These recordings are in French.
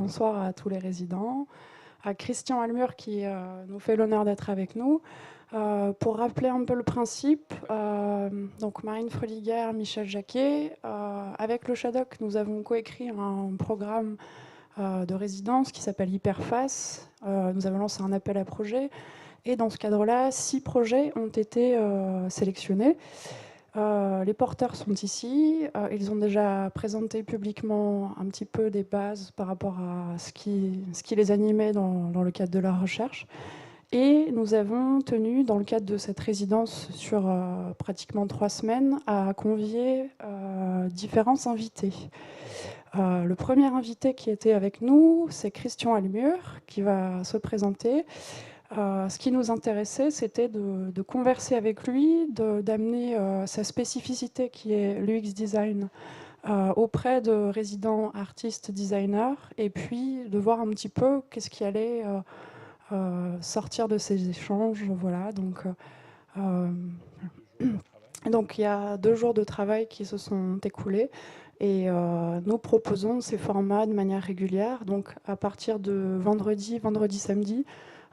bonsoir à tous les résidents, à Christian Almur qui nous fait l'honneur d'être avec nous. Pour rappeler un peu le principe, donc Marine Freliguer, Michel Jacquet, avec le Shadok, nous avons coécrit un programme de résidence qui s'appelle Hyperface. Nous avons lancé un appel à projets et dans ce cadre-là, 6 projets ont été sélectionnés. Les porteurs sont ici. Ils ont déjà présenté publiquement un petit peu des bases par rapport à ce qui les animait dans le cadre de leur recherche. Et nous avons tenu, dans le cadre de cette résidence sur pratiquement 3 semaines, à convier différents invités. Le premier invité qui était avec nous, c'est Christian Almur, qui va se présenter. Ce qui nous intéressait, c'était de converser avec lui, d'amener sa spécificité qui est l'UX design auprès de résidents artistes designers, et puis de voir un petit peu qu'est-ce qui allait sortir de ces échanges. Voilà, donc il y a 2 jours de travail qui se sont écoulés. Et nous proposons ces formats de manière régulière. Donc à partir de vendredi, samedi,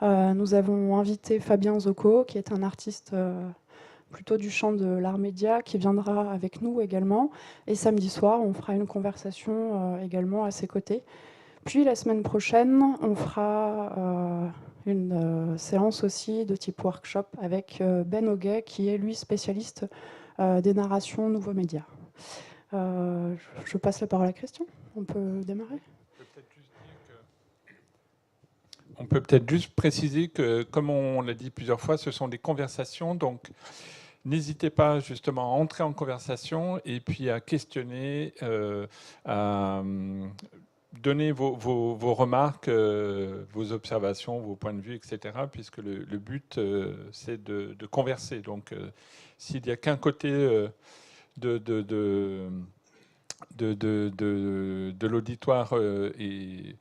nous avons invité Fabien Zocco, qui est un artiste plutôt du champ de l'art média, qui viendra avec nous également. Et samedi soir, on fera une conversation également à ses côtés. Puis la semaine prochaine, on fera une séance aussi de type workshop avec Ben Auguet, qui est lui spécialiste des narrations nouveaux médias. Je passe la parole à Christian. On peut démarrer. On peut peut-être juste préciser que, comme on l'a dit plusieurs fois, ce sont des conversations, donc n'hésitez pas justement à entrer en conversation et puis à questionner, à donner vos remarques, vos observations, vos points de vue, etc., puisque le but, c'est de converser. Donc, s'il n'y a qu'un côté de l'auditoire et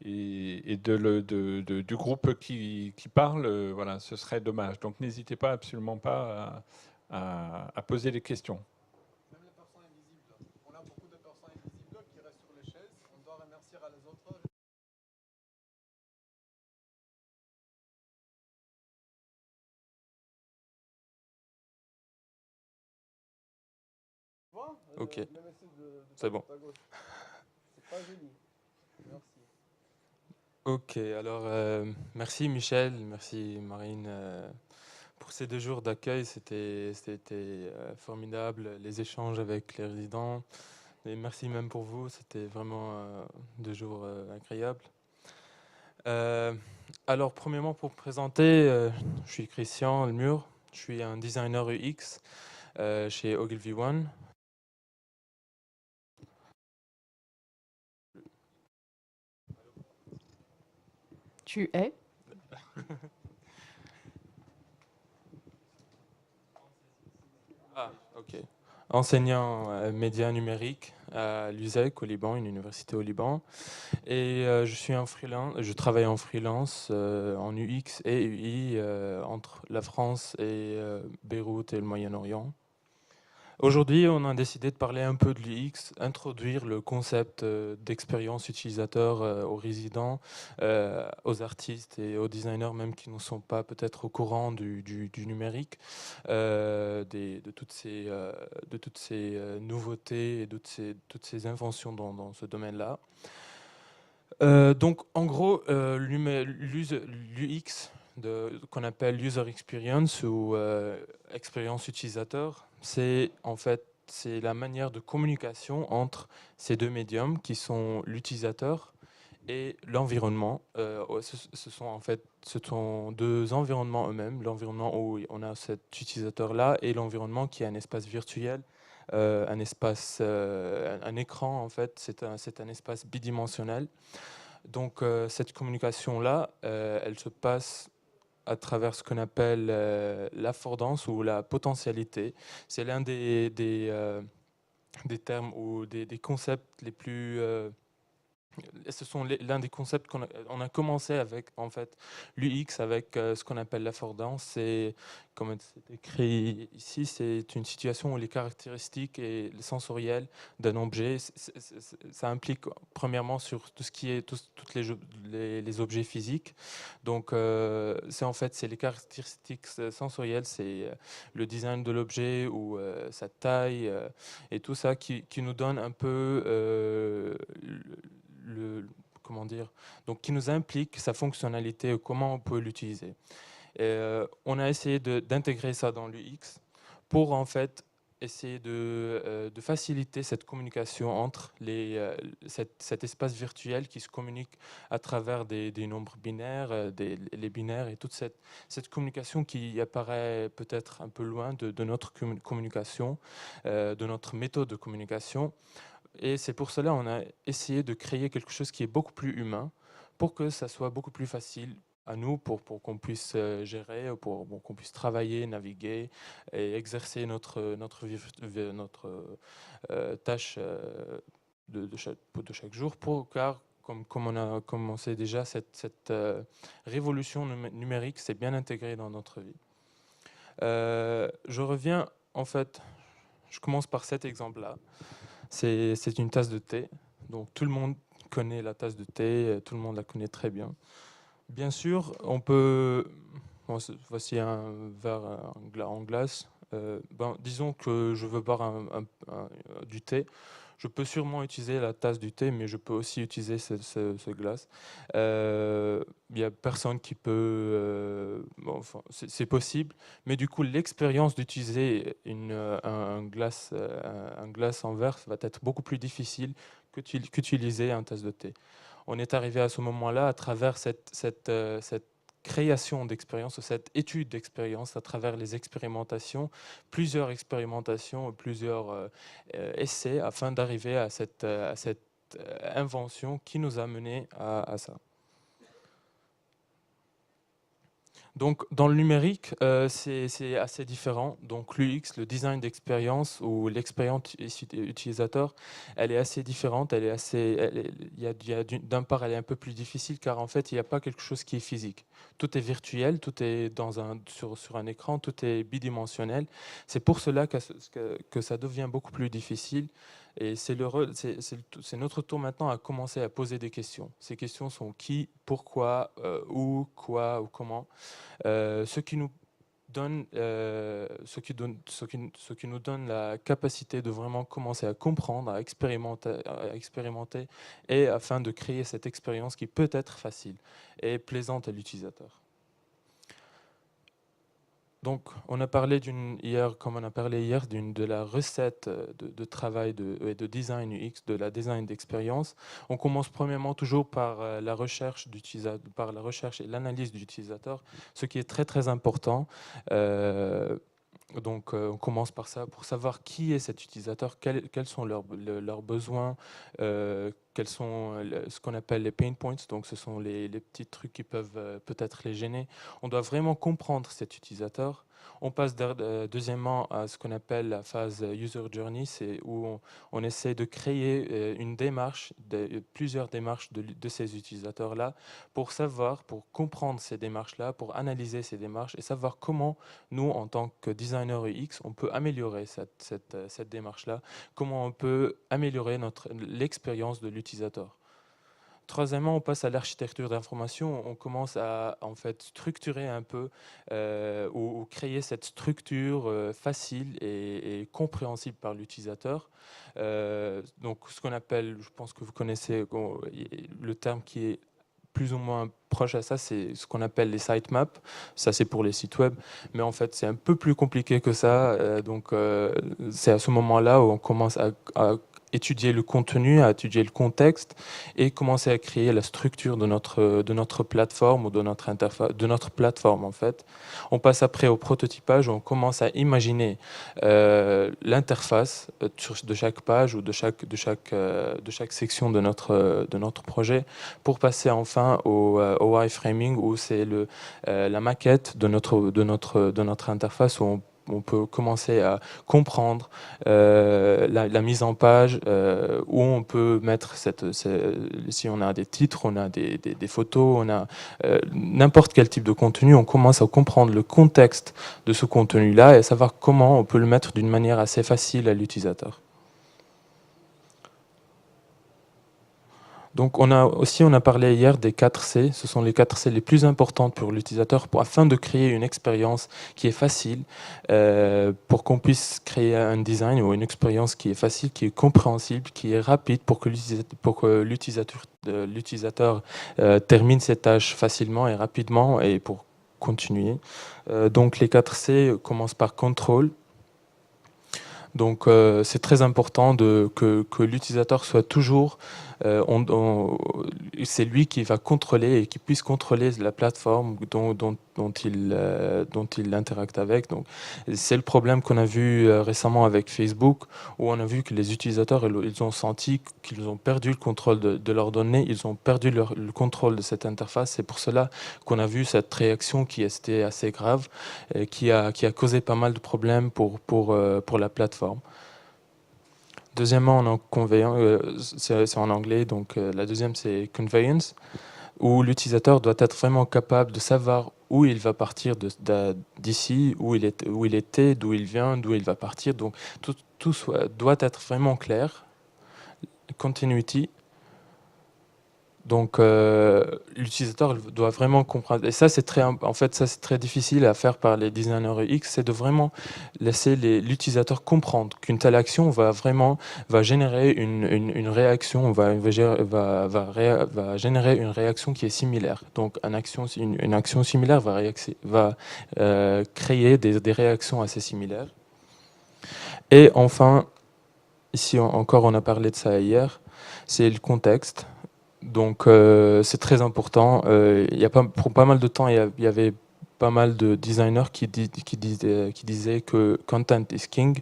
du groupe qui parle, voilà, ce serait dommage. Donc n'hésitez pas, absolument pas à poser des questions. Même les personnes invisibles. On a beaucoup de personnes invisibles qui restent sur les chaises. On doit remercier à les autres. Ok, c'est bon. C'est pas joli. Merci. Ok, alors merci Michel, merci Marine pour ces 2 jours d'accueil. C'était formidable, les échanges avec les résidents. Et merci même pour vous, c'était vraiment 2 jours agréables. Alors premièrement, pour me présenter, je suis Christian Almur, je suis un designer UX chez Ogilvy One. Tu es Ah, ok. Enseignant médias numériques à l'USEC au Liban, une université au Liban. Et je suis en freelance, je travaille en freelance en UX et UI entre la France et Beyrouth et le Moyen-Orient. Aujourd'hui, on a décidé de parler un peu de l'UX, introduire le concept d'expérience utilisateur aux résidents, aux artistes et aux designers même qui ne sont pas peut-être au courant du numérique, de toutes ces nouveautés et toutes ces inventions dans ce domaine-là. Donc, en gros, l'UX, qu'on appelle User Experience ou expérience utilisateur, c'est en fait c'est la manière de communication entre ces 2 médiums qui sont l'utilisateur et l'environnement. Ce sont 2 environnements eux-mêmes, l'environnement où on a cet utilisateur-là et l'environnement qui est un espace virtuel, un espace, un écran en fait, c'est un espace bidimensionnel. Donc cette communication-là, elle se passe à travers ce qu'on appelle l'affordance ou la potentialité. C'est l'un des termes ou des concepts les plus ce sont l'un des concepts on a commencé avec, en fait, l'UX avec ce qu'on appelle l'affordance. C'est, comme c'est écrit ici, c'est une situation où les caractéristiques et les sensoriels d'un objet, ça implique premièrement sur tout ce qui est tous les objets physiques. Donc, c'est en fait c'est les caractéristiques sensorielles, c'est le design de l'objet ou sa taille et tout ça qui nous donne un peu comment dire, donc qui nous implique sa fonctionnalité et comment on peut l'utiliser. On a essayé d'intégrer ça dans l'UX pour en fait essayer de faciliter cette communication entre cet espace virtuel qui se communique à travers des nombres binaires, les binaires et toute cette communication qui apparaît peut-être un peu loin de notre communication, de notre méthode de communication. Et c'est pour cela qu'on a essayé de créer quelque chose qui est beaucoup plus humain pour que ça soit beaucoup plus facile à nous, pour qu'on puisse gérer, pour qu'on puisse travailler, naviguer et exercer notre tâche de chaque jour, car comme on a commencé déjà, cette révolution numérique s'est bien intégrée dans notre vie. Je reviens, en fait, je commence par cet exemple-là. C'est une tasse de thé, donc tout le monde connaît la tasse de thé, tout le monde la connaît très bien. Bien sûr, on peut... Bon, voici un verre en glace. Disons que je veux boire du thé. Je peux sûrement utiliser la tasse du thé, mais je peux aussi utiliser ce glace. Il n'y a personne qui peut... c'est possible, mais du coup, l'expérience d'utiliser un glace en verre va être beaucoup plus difficile qu'utiliser un tasse de thé. On est arrivé à ce moment-là à travers cette création d'expérience, cette étude d'expérience, à travers les expérimentations, plusieurs expérimentations, plusieurs essais, afin d'arriver à cette invention qui nous a mené à ça. Donc, dans le numérique, c'est assez différent. Donc, l'UX, le design d'expérience ou l'expérience utilisateur, elle est assez différente. D'un part, elle est un peu plus difficile car en fait, il n'y a pas quelque chose qui est physique. Tout est virtuel, tout est sur un écran, tout est bidimensionnel. C'est pour cela que ça devient beaucoup plus difficile. Et c'est notre tour maintenant à commencer à poser des questions. Ces questions sont qui, pourquoi, où, quoi ou comment. Ce qui nous donne la capacité de vraiment commencer à comprendre, à expérimenter et afin de créer cette expérience qui peut être facile et plaisante à l'utilisateur. Donc, on a parlé hier de la recette de travail et de design UX, de la design d'expérience. On commence premièrement toujours par la recherche et l'analyse d'utilisateur, ce qui est très très important. Donc, on commence par ça pour savoir qui est cet utilisateur, quels sont leurs besoins, quels sont ce qu'on appelle les pain points, donc ce sont les petits trucs qui peuvent peut-être les gêner. On doit vraiment comprendre cet utilisateur. On passe deuxièmement à ce qu'on appelle la phase user journey, c'est où on essaie de créer une démarche, plusieurs démarches de ces utilisateurs-là pour comprendre ces démarches-là, pour analyser ces démarches et savoir comment nous, en tant que designer UX, on peut améliorer cette démarche-là, comment on peut améliorer l'expérience de l'utilisateur. Troisièmement, on passe à l'architecture d'information. On commence à en fait structurer un peu ou créer cette structure facile et compréhensible par l'utilisateur. Donc, ce qu'on appelle, je pense que vous connaissez le terme qui est plus ou moins proche à ça, c'est ce qu'on appelle les sitemaps. Ça, c'est pour les sites web. Mais en fait, c'est un peu plus compliqué que ça. Donc, c'est à ce moment-là où on commence à étudier le contenu, à étudier le contexte et commencer à créer la structure de notre plateforme ou de notre interface, de notre plateforme en fait. On passe après au prototypage, on commence à imaginer l'interface de chaque page ou de chaque section de notre projet pour passer enfin au wireframing où c'est la maquette de notre interface où on peut commencer à comprendre la mise en page, où on peut mettre si on a des titres, on a des photos, on a n'importe quel type de contenu, on commence à comprendre le contexte de ce contenu-là et savoir comment on peut le mettre d'une manière assez facile à l'utilisateur. Donc on a parlé hier des 4 C, ce sont les 4 C les plus importantes pour l'utilisateur afin de créer une expérience qui est facile, pour qu'on puisse créer un design ou une expérience qui est facile, qui est compréhensible, qui est rapide pour que l'utilisateur termine ses tâches facilement et rapidement et pour continuer. Donc les 4 C commencent par control. Donc c'est très important que l'utilisateur soit toujours, c'est lui qui va contrôler et qui puisse contrôler la plateforme dont il interacte avec. Donc c'est le problème qu'on a vu récemment avec Facebook, où on a vu que les utilisateurs ils ont senti qu'ils ont perdu le contrôle de leurs données, ils ont perdu le contrôle de cette interface. C'est pour cela qu'on a vu cette réaction qui était assez grave, qui a causé pas mal de problèmes pour la plateforme. Deuxièmement, c'est en anglais, donc la deuxième c'est conveyance, où l'utilisateur doit être vraiment capable de savoir où il va partir d'ici, où il était, d'où il vient, d'où il va partir. Donc tout doit être vraiment clair. Continuity. Donc l'utilisateur doit vraiment comprendre. Et ça c'est très difficile à faire par les designers UX, c'est de vraiment laisser l'utilisateur comprendre qu'une telle action va générer une réaction, va générer une réaction qui est similaire. Donc une action similaire va créer des réactions assez similaires. Et enfin, ici encore on a parlé de ça hier, c'est le contexte. Donc c'est très important. Pour pas mal de temps, il y avait pas mal de designers qui disaient que content is king,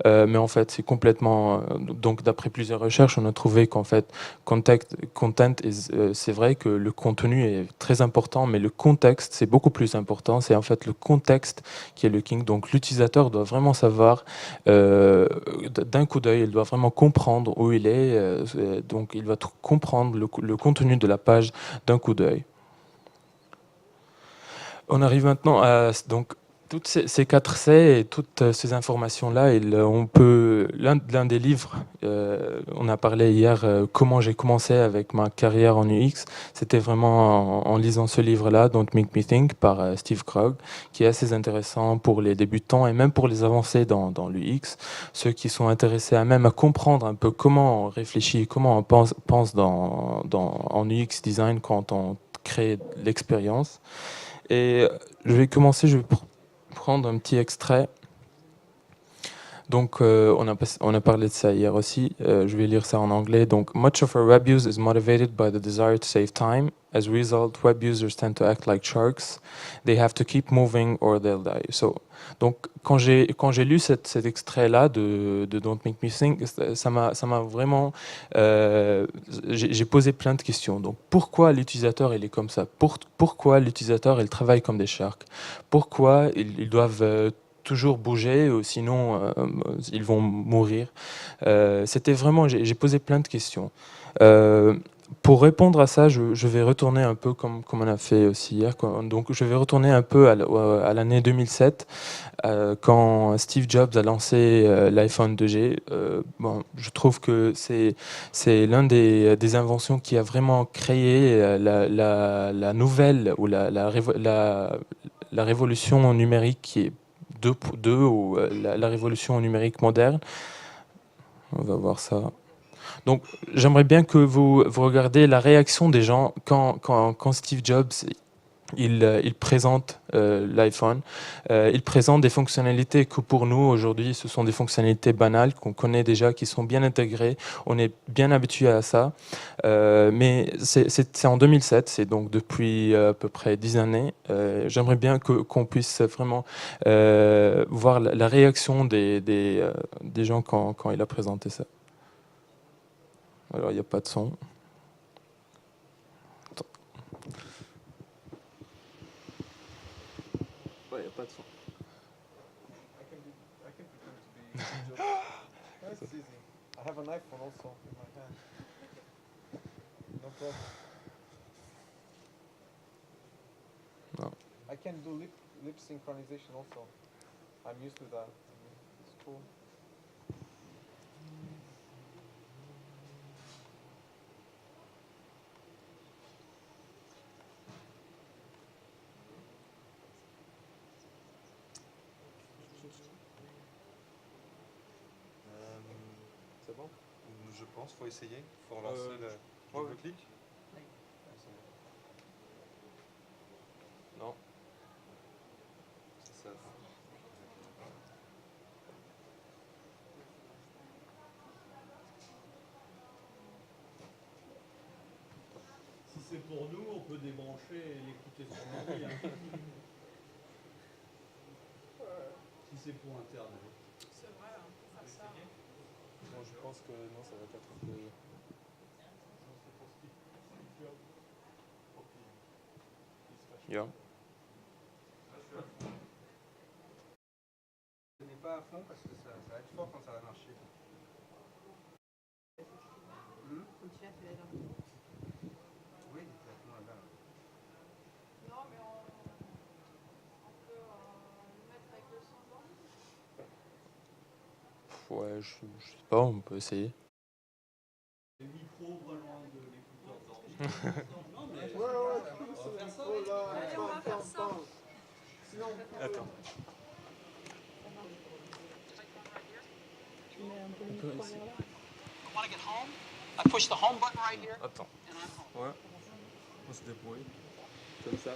mais en fait c'est complètement. Donc d'après plusieurs recherches, on a trouvé qu'en fait c'est vrai que le contenu est très important, mais le contexte c'est beaucoup plus important. C'est en fait le contexte qui est le king. Donc l'utilisateur doit vraiment savoir d'un coup d'œil, il doit vraiment comprendre où il est. Donc il va comprendre le contenu de la page d'un coup d'œil. On arrive maintenant à donc toutes ces 4 C et toutes ces informations-là. L'un des livres, on a parlé hier comment j'ai commencé avec ma carrière en UX. C'était vraiment en lisant ce livre-là, Don't Make Me Think, par Steve Krug, qui est assez intéressant pour les débutants et même pour les avancés dans l'UX, ceux qui sont intéressés à comprendre un peu comment on réfléchit, comment on pense en UX design quand on crée l'expérience. Et je vais prendre un petit extrait. Donc, on a parlé de ça hier aussi. Je vais lire ça en anglais. Donc, much of our web use is motivated by the desire to save time. As a result, web users tend to act like sharks. They have to keep moving or they'll die. Donc, quand j'ai lu cet extrait-là de Don't Make Me Think, ça m'a vraiment. J'ai posé plein de questions. Donc, pourquoi l'utilisateur il est comme ça? Pourquoi l'utilisateur il travaille comme des sharks? Pourquoi ils doivent toujours bouger, sinon ils vont mourir. C'était vraiment, j'ai posé plein de questions. Pour répondre à ça, je vais retourner un peu comme on a fait aussi hier. Donc je vais retourner un peu à l'année 2007, quand Steve Jobs a lancé l'iPhone 2G. Je trouve que c'est l'un des inventions qui a vraiment créé la nouvelle ou la révolution numérique qui est ou la révolution numérique moderne. On va voir ça. Donc, j'aimerais bien que vous regardez la réaction des gens quand Steve Jobs il présente l'iPhone. Il présente des fonctionnalités que pour nous, aujourd'hui, ce sont des fonctionnalités banales qu'on connaît déjà, qui sont bien intégrées. On est bien habitué à ça. Mais c'est en 2007, c'est donc depuis à peu près 10 années. J'aimerais bien qu'on puisse vraiment voir la réaction des gens quand il a présenté ça. Alors, il n'y a pas de son. That's easy. I have an iPhone also in my hand. No problem. No. I can do lip synchronization also. I'm used to that. It's cool. C'est bon? Je pense, faut essayer. Faut relancer le clic. Non. C'est ça. Si c'est pour nous, on peut débrancher et l'écouter sur l'ordi. Hein. Si c'est pour Internet. C'est vrai, hein, ça. Bon, je pense que non, ça va être un peu... Yeah. Ce n'est pas à fond parce que ça va être fort quand ça va marcher. Oui, exactement là. Non, mais on peut le mettre avec le son dedans. Ouais, je sais pas, on peut essayer. Les micros pas loin de l'écouteur d'ordi. Non, mais Ouais, on va faire ça. Allez, on va faire ça. Sinon, Attends. Tu mets un peu le micro vers là. I want to get home. I push the home button right here, Attends. and I'm home. Ouais. On se débrouille. Comme ça.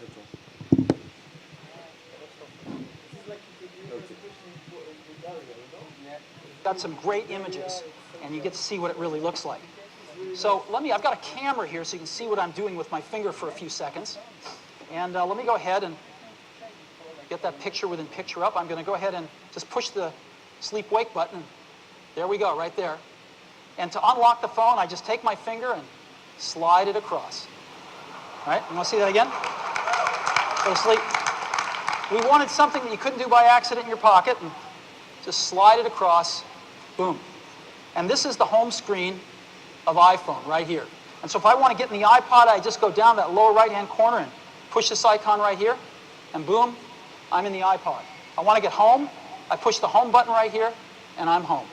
Attends. Got some great images, and you get to see what it really looks like. So I've got a camera here so you can see what I'm doing with my finger for a few seconds. And let me go ahead and get that picture within picture up. I'm going to go ahead and just push the sleep wake button. There we go, right there. And to unlock the phone, I just take my finger and slide it across. All right, you want to see that again? Go to sleep. We wanted something that you couldn't do by accident in your pocket, and just slide it across, boom. And this is the home screen of iPhone right here. And so if I want to get in the iPod, I just go down that lower right-hand corner and push this icon right here, and boom, I'm in the iPod. I want to get home, I push the home button right here, and I'm home.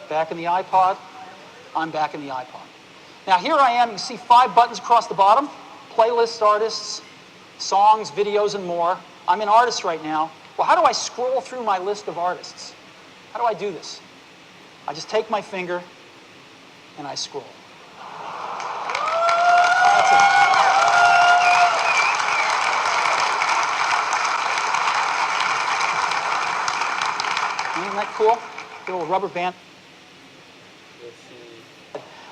Back in the iPod, I'm back in the iPod. Now here I am, you can see 5 buttons across the bottom, playlists, artists, songs, videos, and more. I'm in artists right now. Well, how do I scroll through my list of artists? How do I do this? I just take my finger and I scroll. That's it. Isn't that cool? The little rubber band.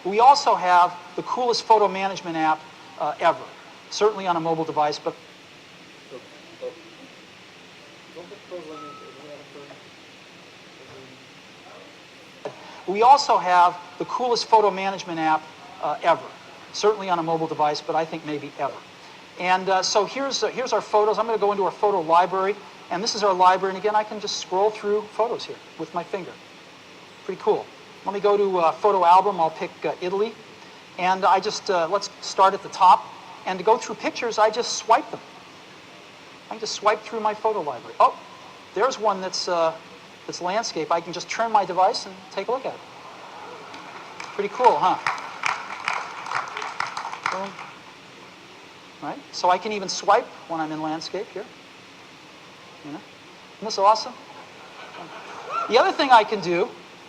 We also have the coolest photo management app ever. Certainly on a mobile device, but we also have the coolest photo management app ever. Certainly on a mobile device, but I think maybe ever. And so here's our photos. I'm going to go into our photo library, and this is our library. And again, I can just scroll through photos here with my finger. Pretty cool. Let me go to photo album. I'll pick Italy, and I just let's start at the top. And to go through pictures, I just swipe them. I can just swipe through my photo library. Oh, there's one that's landscape. I can just turn my device and take a look at it. Pretty cool, huh? Boom. Right? So I can even swipe when I'm in landscape here. You know? Isn't this awesome? The other thing I can do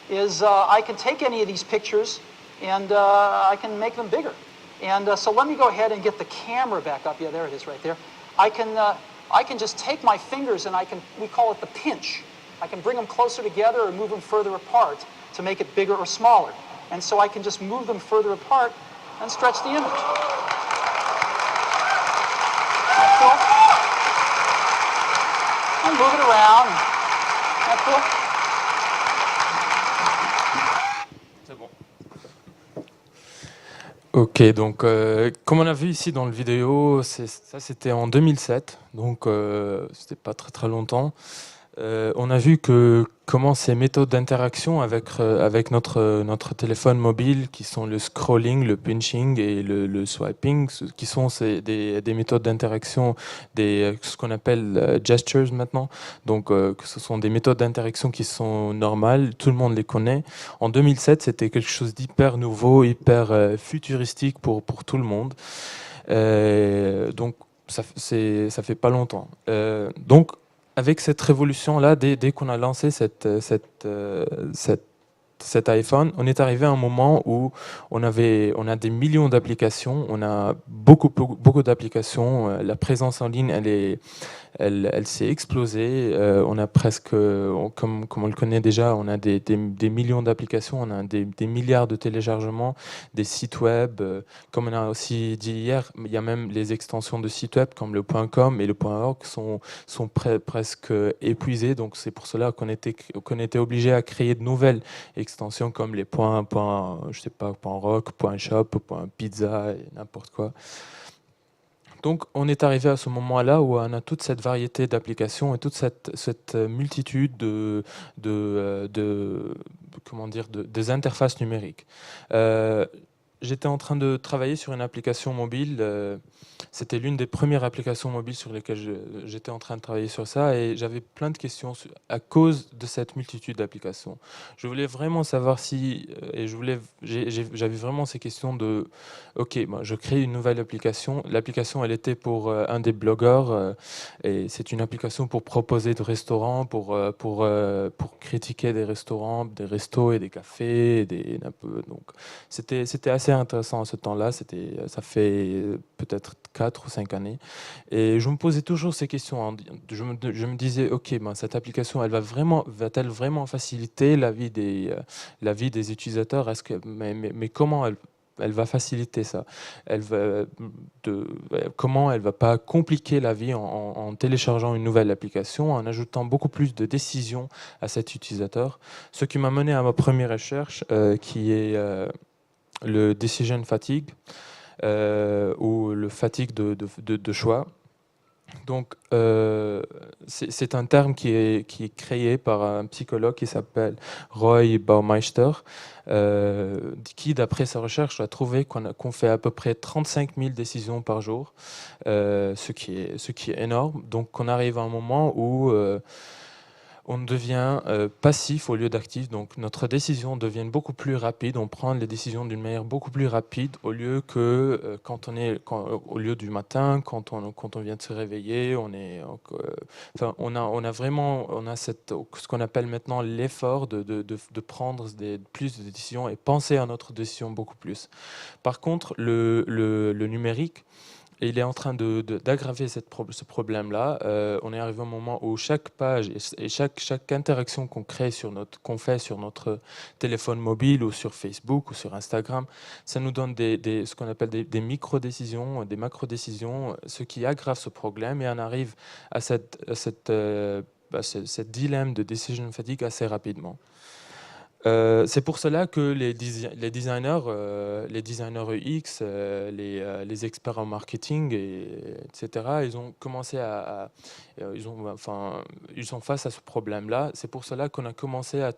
is I can take any of these pictures and I can make them bigger. And so let me go ahead and get the camera back up. Yeah, there it is right there. I can just take my fingers and we call it the pinch. I can bring them closer together or move them further apart to make it bigger or smaller. And so I can just move them further apart and stretch the image. Cool. And move it around. That cool? C'est bon. Ok, donc comme on a vu ici dans la vidéo, ça c'était en 2007, donc c'était pas très très longtemps. On a vu que comment ces méthodes d'interaction avec notre téléphone mobile, qui sont le scrolling, le pinching et le swiping, qui sont des méthodes d'interaction, ce qu'on appelle gestures maintenant. Donc que ce sont des méthodes d'interaction qui sont normales, tout le monde les connaît. En 2007, c'était quelque chose d'hyper nouveau, hyper futuristique pour tout le monde. Donc ça fait pas longtemps. Donc avec cette révolution-là, dès qu'on a lancé cet iPhone, on est arrivé à un moment où on a des millions d'applications, on a beaucoup d'applications. La présence en ligne, elle s'est explosée. On a presque, comme on le connaît déjà, on a des millions d'applications, on a des milliards de téléchargements, des sites web. Comme on a aussi dit hier, il y a même les extensions de sites web comme le .com et le .org sont presque épuisés. Donc c'est pour cela qu'on était obligé à créer de nouvelles extensions comme les je sais pas, .rock, .shop, .pizza et n'importe quoi. Donc on est arrivé à ce moment-là où on a toute cette variété d'applications et toute cette multitude des interfaces numériques. J'étais en train de travailler sur une application mobile. C'était l'une des premières applications mobiles sur lesquelles j'étais en train de travailler sur ça, et j'avais plein de questions à cause de cette multitude d'applications. Je voulais vraiment savoir si, et j'avais vraiment ces questions de, ok, moi, je crée une nouvelle application. L'application, elle était pour un des blogueurs, et c'est une application pour proposer de restaurants, pour critiquer des restaurants, des restos et des cafés, donc c'était assez intéressant à ce temps-là. Ça fait peut-être 4 ou 5 années. Et je me posais toujours ces questions. Je me disais, ok, cette application, va-t-elle vraiment faciliter la vie des utilisateurs? Mais comment elle va faciliter ça? Comment elle va pas compliquer la vie en téléchargeant une nouvelle application, en ajoutant beaucoup plus de décisions à cet utilisateur? Ce qui m'a mené à ma première recherche, qui est le decision fatigue, ou le fatigue de choix. Donc, c'est un terme qui est créé par un psychologue qui s'appelle Roy Baumeister, qui, d'après sa recherche, a trouvé qu'on fait à peu près 35 000 décisions par jour, ce qui est énorme. Donc, on arrive à un moment où on devient passif au lieu d'actif, donc notre décision devient beaucoup plus rapide, on prend les décisions d'une manière beaucoup plus rapide au lieu que au lieu du matin, quand on vient de se réveiller, on a ce qu'on appelle maintenant l'effort de prendre plus de décisions et penser à notre décision beaucoup plus. Par contre, le numérique, et il est en train d'aggraver ce problème-là. On est arrivé au moment où chaque page et chaque interaction qu'on fait sur notre téléphone mobile ou sur Facebook ou sur Instagram, ça nous donne ce qu'on appelle des micro-décisions, des macro-décisions, ce qui aggrave ce problème, et on arrive à cette dilemme de decision fatigue assez rapidement. C'est pour cela que les designers UX, les experts en marketing, etc., ils ont commencé ils sont face à ce problème-là. C'est pour cela qu'on a commencé à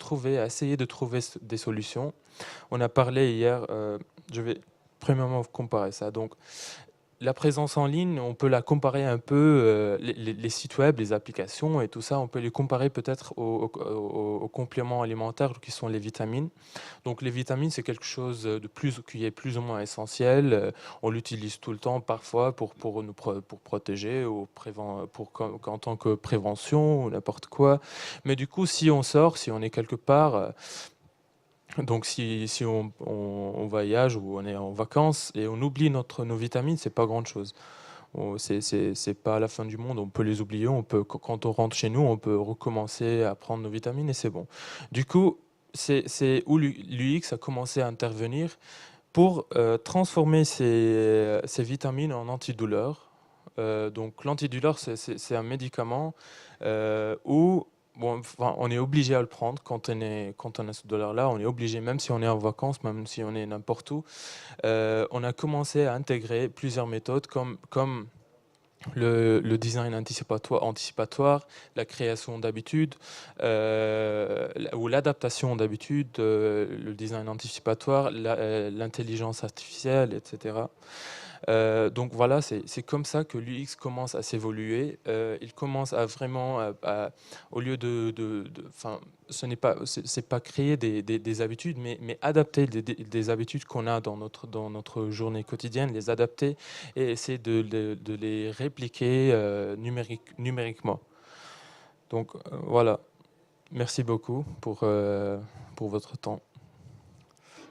essayer de trouver des solutions. On a parlé hier, je vais premièrement comparer ça. Donc, la présence en ligne, on peut la comparer un peu, les sites web, les applications et tout ça, on peut les comparer peut-être aux compléments alimentaires qui sont les vitamines. Donc les vitamines, c'est quelque chose qui est plus ou moins essentiel. On l'utilise tout le temps, parfois pour protéger, ou en tant que prévention ou n'importe quoi. Mais du coup, si on sort, si on est quelque part... Donc si on voyage ou on est en vacances et on oublie nos vitamines, c'est pas grand chose. C'est pas la fin du monde, on peut les oublier, quand on rentre chez nous, on peut recommencer à prendre nos vitamines et c'est bon. Du coup, c'est où l'UX a commencé à intervenir pour transformer ces vitamines en antidouleurs. Donc l'antidouleur, c'est un médicament où bon, enfin, on est obligé à le prendre quand on a ce dollar-là. On est obligé, même si on est en vacances, même si on est n'importe où. On a commencé à intégrer plusieurs méthodes comme le design anticipatoire, la création d'habitudes, ou l'adaptation d'habitudes, le design anticipatoire, l'intelligence artificielle, etc. Donc voilà, c'est comme ça que l'UX commence à s'évoluer. Il commence à vraiment, au lieu enfin, c'est pas créer des habitudes, mais adapter des habitudes qu'on a dans notre journée quotidienne, les adapter et essayer de les répliquer numériquement. Donc voilà, merci beaucoup pour votre temps.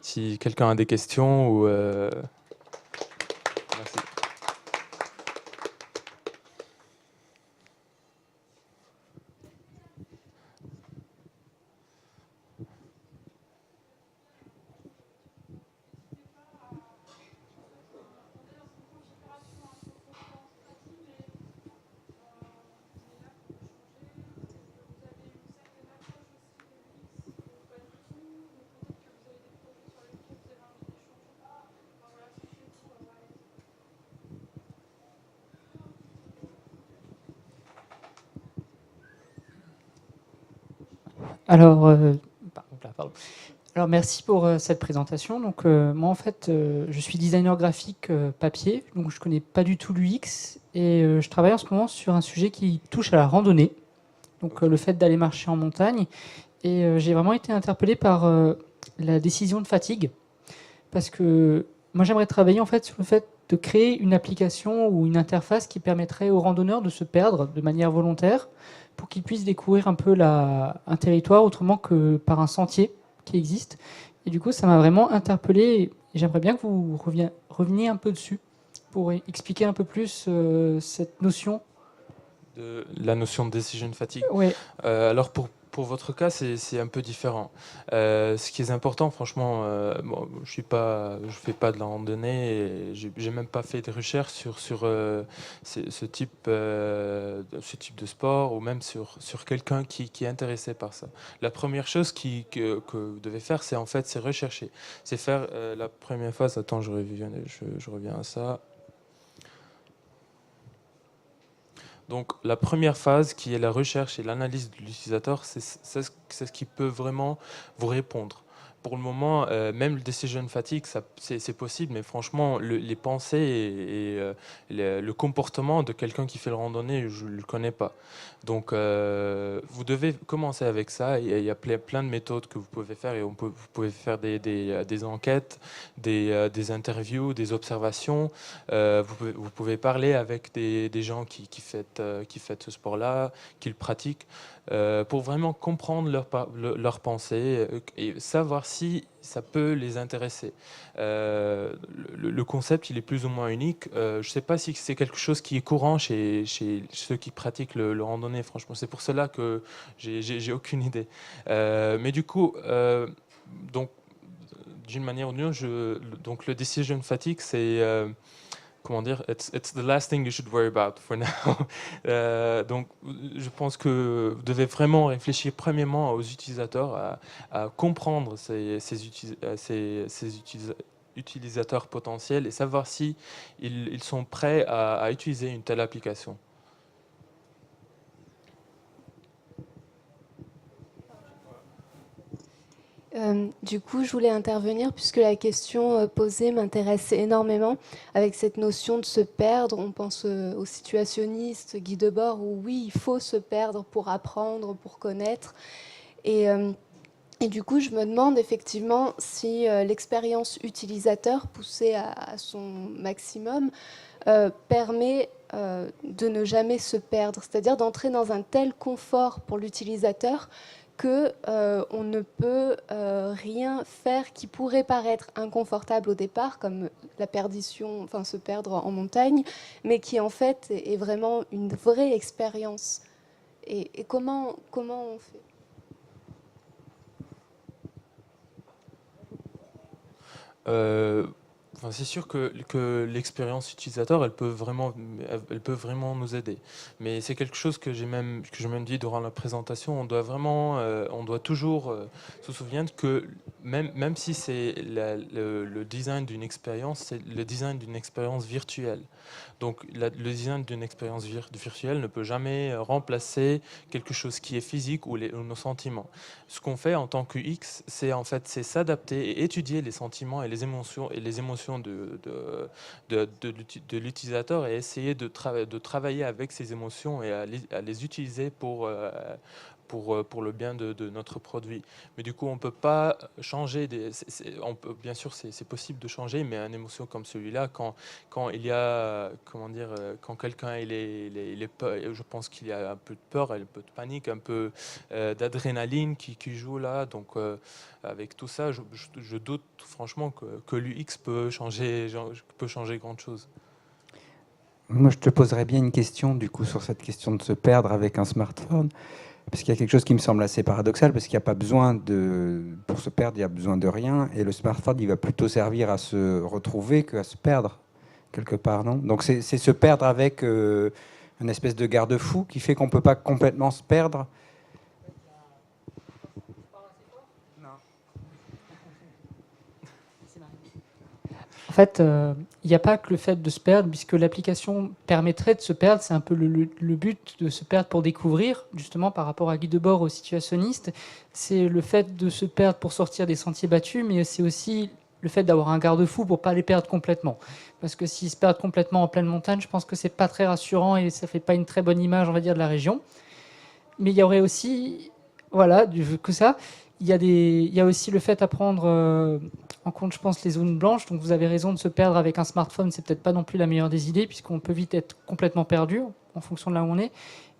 Si quelqu'un a des questions ou... merci. Alors, pardon. Alors, merci pour cette présentation. Donc, moi, en fait, je suis designer graphique papier, donc je connais pas du tout l'UX et je travaille en ce moment sur un sujet qui touche à la randonnée, donc le fait d'aller marcher en montagne. Et j'ai vraiment été interpellé par la décision de fatigue, parce que moi, j'aimerais travailler en fait sur le fait de créer une application ou une interface qui permettrait aux randonneurs de se perdre de manière volontaire pour qu'ils puissent découvrir un peu un territoire autrement que par un sentier qui existe. Et du coup, ça m'a vraiment interpellé et j'aimerais bien que vous reveniez un peu dessus pour expliquer un peu plus cette notion. La notion de decision fatigue. Ouais. Alors pour votre cas, c'est un peu différent. Ce qui est important, franchement, bon, je fais pas de la randonnée, et j'ai même pas fait de recherche sur ce type de sport, ou même sur quelqu'un qui est intéressé par ça. La première chose que vous devez faire, c'est rechercher. C'est faire la première phase. Attends, je reviens à ça. Donc la première phase, qui est la recherche et l'analyse de l'utilisateur, c'est ce qui peut vraiment vous répondre. Pour le moment, même le decision fatigue, c'est possible, mais franchement, les pensées et le comportement de quelqu'un qui fait le randonnée, je ne le connais pas. Donc vous devez commencer avec ça. Il y a plein de méthodes que vous pouvez faire, et vous pouvez faire des enquêtes, des interviews, des observations. Vous pouvez parler avec des gens qui font ce sport-là, qui le pratiquent, pour vraiment comprendre leurs pensées et savoir si ça peut les intéresser. Le concept, il est plus ou moins unique. Je ne sais pas si c'est quelque chose qui est courant chez ceux qui pratiquent le randonnée, franchement. C'est pour cela que j'ai aucune idée. Mais du coup, donc, d'une manière ou d'une autre, donc le decision fatigue, c'est... comment dire, it's the last thing you should worry about for now. Donc, je pense que vous devez vraiment réfléchir premièrement aux utilisateurs, à comprendre ces utilisateurs potentiels et savoir si ils sont prêts à utiliser une telle application. Du coup, je voulais intervenir puisque la question posée m'intéresse énormément. Avec cette notion de se perdre, on pense aux situationnistes, Guy Debord, où oui, il faut se perdre pour apprendre, pour connaître. Et du coup, je me demande effectivement si l'expérience utilisateur poussée à son maximum permet de ne jamais se perdre, c'est-à-dire d'entrer dans un tel confort pour l'utilisateur que on ne peut rien faire qui pourrait paraître inconfortable au départ, comme la perdition, enfin se perdre en montagne, mais qui en fait est vraiment une vraie expérience. Et comment on fait ? Enfin, c'est sûr que l'expérience utilisateur, elle peut vraiment nous aider. Mais c'est quelque chose que j'ai même dit durant la présentation. On doit toujours se souvenir que même si c'est le design d'une expérience, c'est le design d'une expérience virtuelle. Donc le design d'une expérience virtuelle ne peut jamais remplacer quelque chose qui est physique ou nos sentiments. Ce qu'on fait en tant qu'UX, c'est s'adapter et étudier les sentiments et les émotions de l'utilisateur et essayer de travailler avec ces émotions et à les utiliser pour le bien de notre produit. Mais du coup, on ne peut pas changer. Bien sûr, c'est possible de changer, mais une émotion comme celui-là, quand il y a, comment dire, quand quelqu'un il est peur, je pense qu'il y a un peu de peur, un peu de panique, un peu d'adrénaline qui joue là. Donc, avec tout ça, je doute franchement que l'UX peut changer grand chose. Moi, je te poserais bien une question, du coup, sur cette question de se perdre avec un smartphone. Parce qu'il y a quelque chose qui me semble assez paradoxal, parce qu'il n'y a pas besoin pour se perdre, il n'y a besoin de rien. Et le smartphone, il va plutôt servir à se retrouver qu'à se perdre, quelque part, non? Donc c'est se perdre avec une espèce de garde-fou qui fait qu'on ne peut pas complètement se perdre. En fait, il n'y a pas que le fait de se perdre, puisque l'application permettrait de se perdre. C'est un peu le but de se perdre pour découvrir, justement par rapport à Guy Debord au situationniste. C'est le fait de se perdre pour sortir des sentiers battus, mais c'est aussi le fait d'avoir un garde-fou pour ne pas les perdre complètement. Parce que s'ils se perdent complètement en pleine montagne, je pense que c'est pas très rassurant et ça fait pas une très bonne image, on va dire, de la région. Mais il y aurait aussi, voilà, que ça. Il y a aussi le fait à prendre en compte, je pense, les zones blanches. Donc vous avez raison de se perdre avec un smartphone, c'est peut-être pas non plus la meilleure des idées, puisqu'on peut vite être complètement perdu en fonction de là où on est.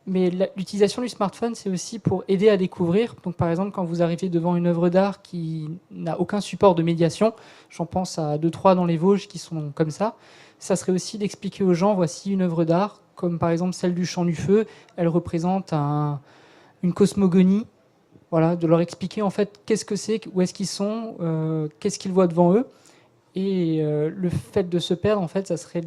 Mais l'utilisation du smartphone, c'est aussi pour aider à découvrir. Donc par exemple, quand vous arrivez devant une œuvre d'art qui n'a aucun support de médiation, j'en pense à 2-3 dans les Vosges qui sont comme ça serait aussi d'expliquer aux gens, voici une œuvre d'art, comme par exemple celle du Chant du Feu, elle représente une cosmogonie. Voilà, de leur expliquer en fait qu'est-ce que c'est, où est-ce qu'ils sont, qu'est-ce qu'ils voient devant eux. Et le fait de se perdre, en fait, ça serait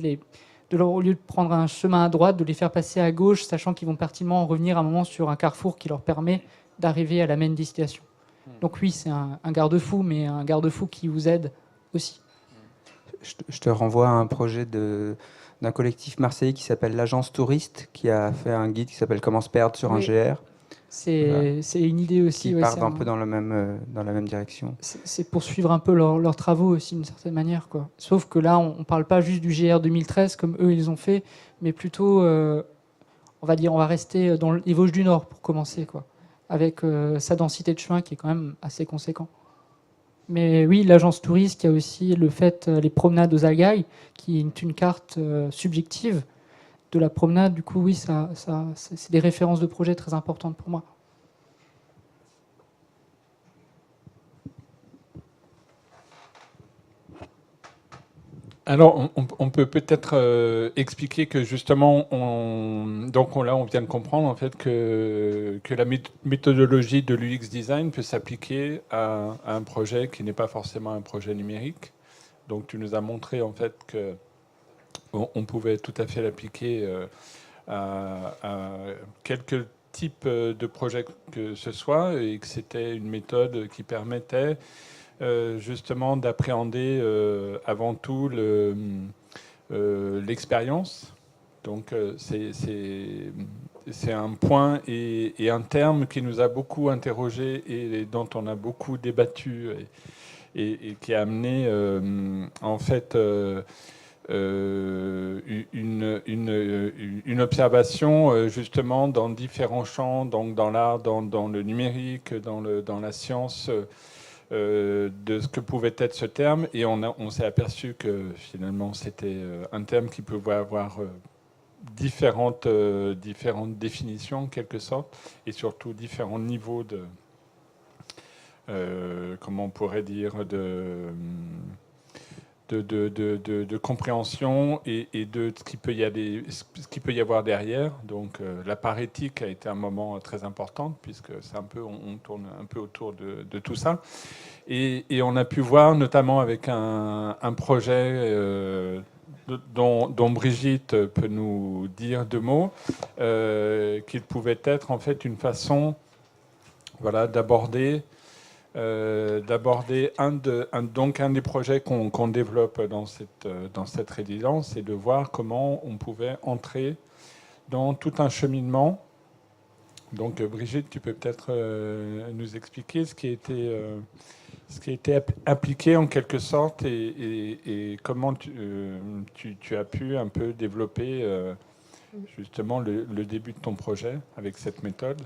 au lieu de prendre un chemin à droite, de les faire passer à gauche, sachant qu'ils vont pertinemment revenir à un moment sur un carrefour qui leur permet d'arriver à la même destination. Donc oui, c'est un garde-fou, mais un garde-fou qui vous aide aussi. Je te renvoie à un projet d'un collectif marseillais qui s'appelle l'Agence Touriste, qui a fait un guide qui s'appelle Comment se perdre sur un GR. C'est une idée aussi. Qui part un peu dans la même direction. C'est pour suivre un peu leurs travaux aussi, d'une certaine manière, quoi. Sauf que là, on ne parle pas juste du GR 2013 comme eux, ils ont fait, mais plutôt, on va rester dans les Vosges du Nord pour commencer, quoi, avec sa densité de chemin qui est quand même assez conséquent. Mais oui, l'agence touriste, il y a aussi le fait, les promenades aux algailles, qui est une carte subjective de la promenade. Du coup, oui, c'est des références de projet très importantes pour moi. Alors, on peut peut-être expliquer que justement, là, on vient de comprendre en fait que la méthodologie de l'UX design peut s'appliquer à un projet qui n'est pas forcément un projet numérique. Donc, tu nous as montré en fait que on pouvait tout à fait l'appliquer à quelques types de projets que ce soit, et que c'était une méthode qui permettait justement d'appréhender avant tout l'expérience. Donc c'est un point et un terme qui nous a beaucoup interrogé et dont on a beaucoup débattu et qui a amené en fait une observation justement dans différents champs, donc dans l'art, dans le numérique, dans la science, de ce que pouvait être ce terme, et on s'est aperçu que finalement c'était un terme qui pouvait avoir différentes définitions en quelque sorte, et surtout différents niveaux de comment on pourrait dire de compréhension et de ce qu'il peut y avoir derrière. Donc la part éthique a été un moment très important, puisque c'est un peu, on tourne un peu autour de tout ça. Et on a pu voir, notamment avec un projet dont Brigitte peut nous dire deux mots, qu'il pouvait être en fait une façon, voilà, d'aborder un des projets qu'on développe dans cette résidence, et de voir comment on pouvait entrer dans tout un cheminement. Donc Brigitte, tu peux peut-être nous expliquer ce qui a été appliqué en quelque sorte, et comment tu as pu un peu développer justement le début de ton projet avec cette méthode.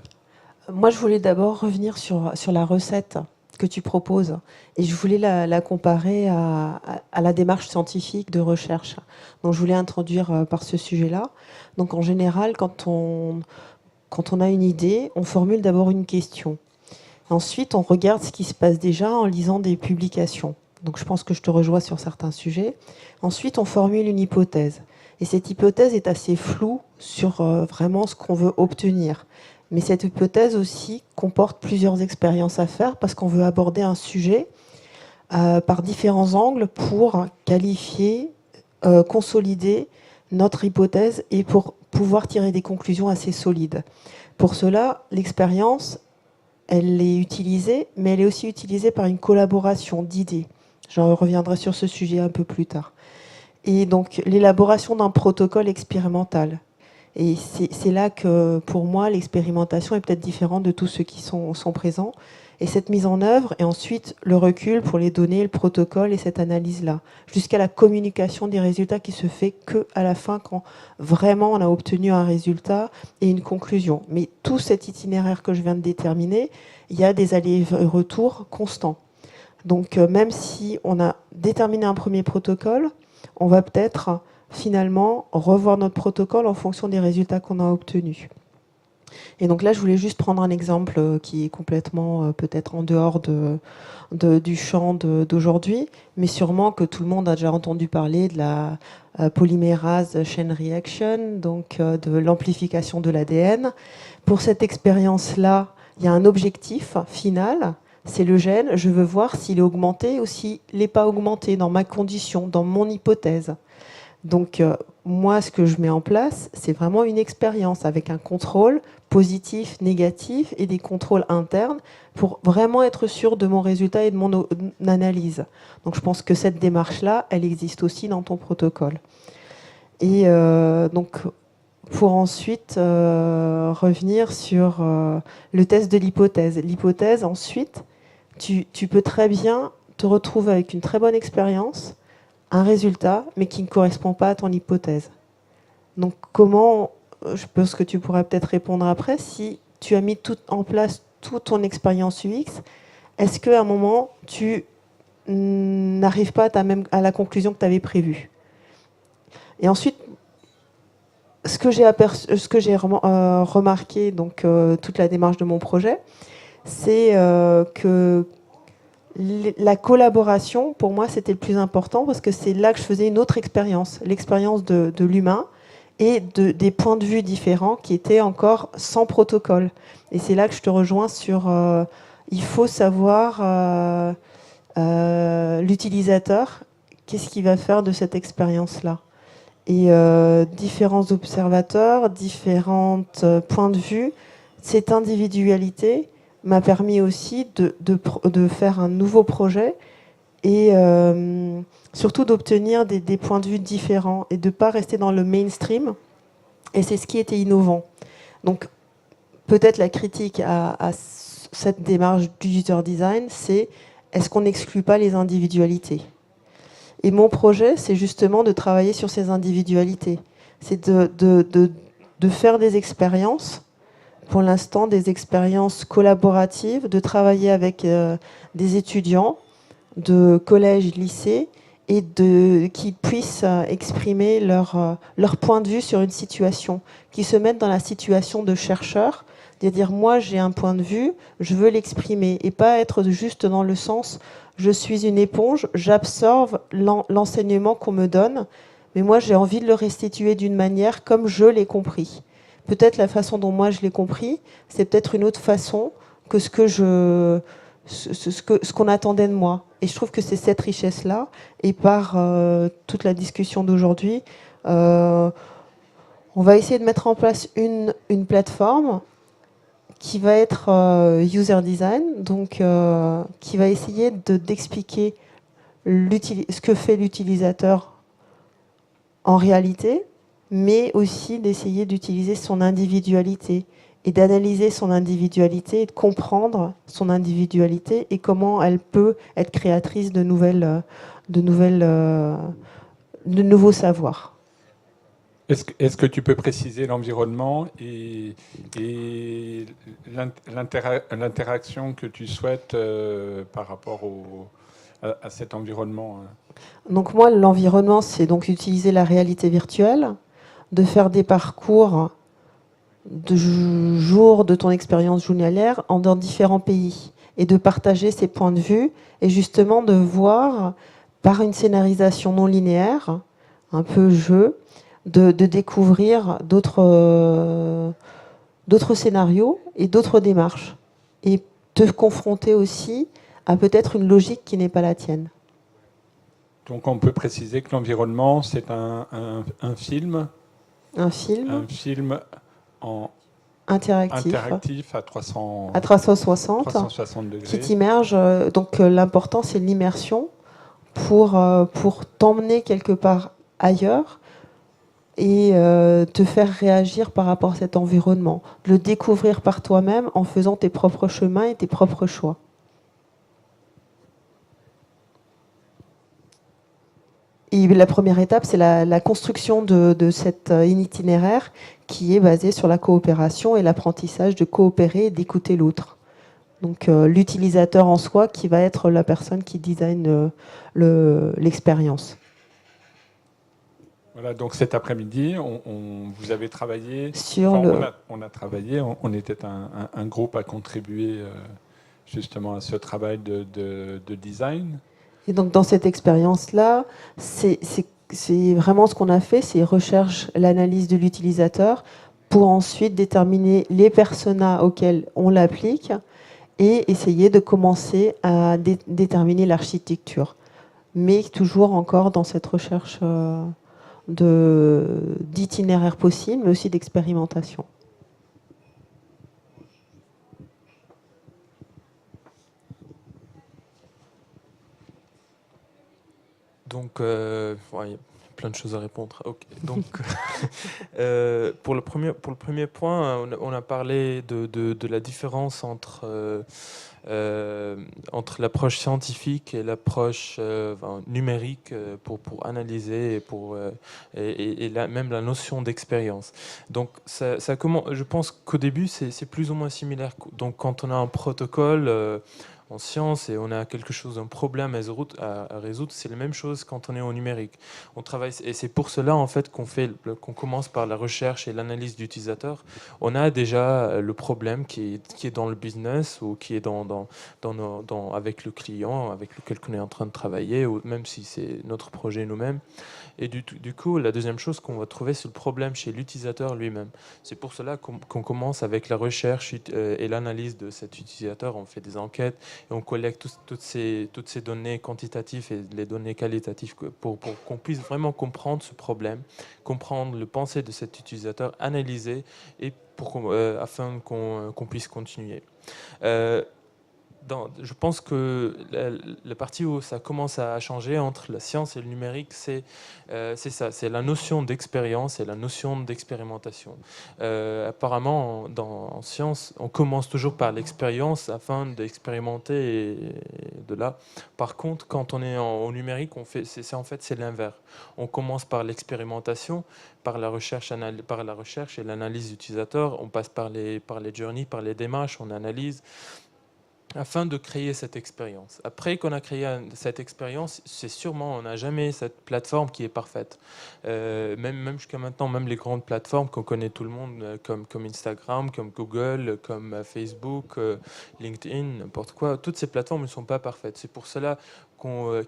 Moi, je voulais d'abord revenir sur la recette que tu proposes, et je voulais la comparer à la démarche scientifique de recherche. Donc, je voulais introduire par ce sujet-là. Donc, en général, quand on a une idée, on formule d'abord une question. Ensuite, on regarde ce qui se passe déjà en lisant des publications. Donc, je pense que je te rejoins sur certains sujets. Ensuite, on formule une hypothèse. Et cette hypothèse est assez floue sur vraiment ce qu'on veut obtenir. Mais cette hypothèse aussi comporte plusieurs expériences à faire, parce qu'on veut aborder un sujet par différents angles pour qualifier, consolider notre hypothèse et pour pouvoir tirer des conclusions assez solides. Pour cela, l'expérience, elle est utilisée, mais elle est aussi utilisée par une collaboration d'idées. J'en reviendrai sur ce sujet un peu plus tard. Et donc, l'élaboration d'un protocole expérimental. Et c'est là que, pour moi, l'expérimentation est peut-être différente de tous ceux qui sont présents. Et cette mise en œuvre, et ensuite le recul pour les données, le protocole et cette analyse-là, jusqu'à la communication des résultats qui se fait qu'à la fin, quand vraiment on a obtenu un résultat et une conclusion. Mais tout cet itinéraire que je viens de déterminer, il y a des allers-retours constants. Donc même si on a déterminé un premier protocole, on va peut-être finalement revoir notre protocole en fonction des résultats qu'on a obtenus. Et donc là, je voulais juste prendre un exemple qui est complètement peut-être en dehors du champ d'aujourd'hui, mais sûrement que tout le monde a déjà entendu parler de la polymérase chain reaction, donc de l'amplification de l'ADN. Pour cette expérience-là, il y a un objectif final, c'est le gène. Je veux voir s'il est augmenté ou s'il n'est pas augmenté dans ma condition, dans mon hypothèse. Donc, moi, ce que je mets en place, c'est vraiment une expérience avec un contrôle positif, négatif et des contrôles internes pour vraiment être sûr de mon résultat et de mon analyse. Donc, je pense que cette démarche-là, elle existe aussi dans ton protocole. Et donc, pour ensuite revenir sur le test de l'hypothèse. L'hypothèse, ensuite, tu peux très bien te retrouver avec une très bonne expérience, un résultat, mais qui ne correspond pas à ton hypothèse. Donc comment, je pense que tu pourrais peut-être répondre après, si tu as mis en place toute ton expérience UX, est-ce qu'à un moment, tu n'arrives pas à la conclusion que tu avais prévue? Et ensuite, ce que j'ai remarqué, donc toute la démarche de mon projet, c'est que la collaboration, pour moi, c'était le plus important, parce que c'est là que je faisais une autre expérience, l'expérience de l'humain et des points de vue différents qui étaient encore sans protocole. Et c'est là que je te rejoins sur il faut savoir l'utilisateur, qu'est-ce qu'il va faire de cette expérience-là. Et différents observateurs, différents points de vue, cette individualité m'a permis aussi de faire un nouveau projet et surtout d'obtenir des points de vue différents et de ne pas rester dans le mainstream. Et c'est ce qui était innovant. Donc peut-être la critique à cette démarche du user design, c'est est-ce qu'on n'exclut pas les individualités? Et mon projet, c'est justement de travailler sur ces individualités. C'est de faire des expériences, pour l'instant des expériences collaboratives, de travailler avec des étudiants de collège, lycée, et qui puissent exprimer leur point de vue sur une situation, qui se mettent dans la situation de chercheurs, C'est-à-dire, moi, j'ai un point de vue, je veux l'exprimer, et pas être juste dans le sens, je suis une éponge, j'absorbe l'enseignement qu'on me donne, mais moi, j'ai envie de le restituer d'une manière comme je l'ai compris. Peut-être la façon dont moi je l'ai compris, c'est peut-être une autre façon que ce qu'on attendait de moi. Et je trouve que c'est cette richesse-là, et par toute la discussion d'aujourd'hui, on va essayer de mettre en place une plateforme qui va être user design, donc qui va essayer d'expliquer ce que fait l'utilisateur en réalité, mais aussi d'essayer d'utiliser son individualité et d'analyser son individualité et de comprendre son individualité et comment elle peut être créatrice de nouveaux savoirs. Est-ce que tu peux préciser l'environnement et l'interaction que tu souhaites par rapport à cet environnement? Donc moi, l'environnement, c'est donc utiliser la réalité virtuelle, de faire des parcours de jour de ton expérience journalière dans différents pays et de partager ses points de vue et justement de voir par une scénarisation non linéaire, un peu jeu, de découvrir d'autres scénarios et d'autres démarches et te confronter aussi à peut-être une logique qui n'est pas la tienne. Donc on peut préciser que l'environnement, c'est un film. Un film. Un film en interactif à 360 degrés. Qui t'immerge. Donc l'important, c'est l'immersion pour t'emmener quelque part ailleurs et te faire réagir par rapport à cet environnement. Le découvrir par toi-même en faisant tes propres chemins et tes propres choix. Et la première étape, c'est la construction de cet itinéraire qui est basé sur la coopération et l'apprentissage de coopérer et d'écouter l'autre. Donc l'utilisateur en soi qui va être la personne qui design l'expérience. Voilà, donc cet après-midi, vous avez travaillé sur on a travaillé, on était un groupe à contribuer justement à ce travail de design. Et donc dans cette expérience-là, c'est vraiment ce qu'on a fait, c'est recherche l'analyse de l'utilisateur pour ensuite déterminer les personas auxquels on l'applique et essayer de commencer à déterminer l'architecture. Mais toujours encore dans cette recherche d'itinéraire possible, mais aussi d'expérimentation. Donc, ouais, il y a plein de choses à répondre. Okay. Donc, pour le premier point, on a parlé de la différence entre l'approche scientifique et l'approche numérique pour analyser et même la notion d'expérience. Donc, je pense qu'au début, c'est plus ou moins similaire. Donc, quand on a un protocole en science et on a quelque chose, un problème à résoudre, c'est la même chose quand on est au numérique. On travaille, et c'est pour cela en fait qu'on commence par la recherche et l'analyse d'utilisateurs. On a déjà le problème qui est dans le business ou qui est avec le client avec lequel on est en train de travailler, ou même si c'est notre projet nous-mêmes. Et du coup, la deuxième chose qu'on va trouver, c'est le problème chez l'utilisateur lui-même. C'est pour cela qu'on commence avec la recherche et l'analyse de cet utilisateur. On fait des enquêtes et on collecte toutes ces données quantitatives et les données qualitatives pour qu'on puisse vraiment comprendre ce problème, comprendre le pensée de cet utilisateur, analyser et afin qu'on puisse continuer. Je pense que la partie où ça commence à changer entre la science et le numérique, c'est ça, c'est la notion d'expérience et la notion d'expérimentation. Apparemment, en science, on commence toujours par l'expérience afin d'expérimenter et de là. Par contre, quand on est au numérique, c'est l'inverse. On commence par l'expérimentation, par la recherche et l'analyse utilisateur. On passe par les journeys, par les démarches, on analyse. afin de créer cette expérience. Après qu'on a créé cette expérience, c'est sûrement, on n'a jamais cette plateforme qui est parfaite. Même jusqu'à maintenant, même les grandes plateformes qu'on connaît tout le monde, comme Instagram, comme Google, comme Facebook, LinkedIn, n'importe quoi, toutes ces plateformes ne sont pas parfaites. C'est pour cela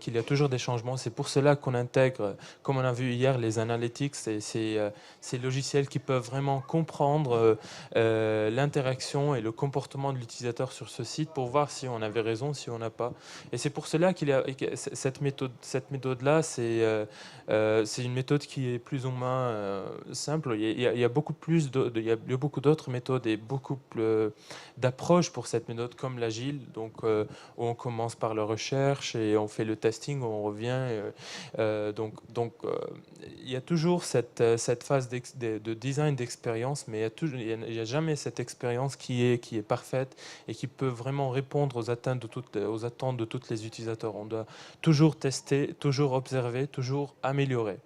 qu'il y a toujours des changements. C'est pour cela qu'on intègre, comme on a vu hier, les analytics, ces logiciels qui peuvent vraiment comprendre l'interaction et le comportement de l'utilisateur sur ce site pour voir si on avait raison, si on n'a pas. Et c'est pour cela qu'il y a cette méthode-là, c'est une méthode qui est plus ou moins simple. Il y a beaucoup plus il y a beaucoup d'autres méthodes et beaucoup plus d'approches pour cette méthode, comme l'agile, donc où on commence par la recherche et on fait le testing, on revient. Donc il y a toujours cette phase de design d'expérience, mais il n'y a jamais cette expérience qui est parfaite et qui peut vraiment répondre aux attentes de tous les utilisateurs. On doit toujours tester, toujours observer, toujours améliorer.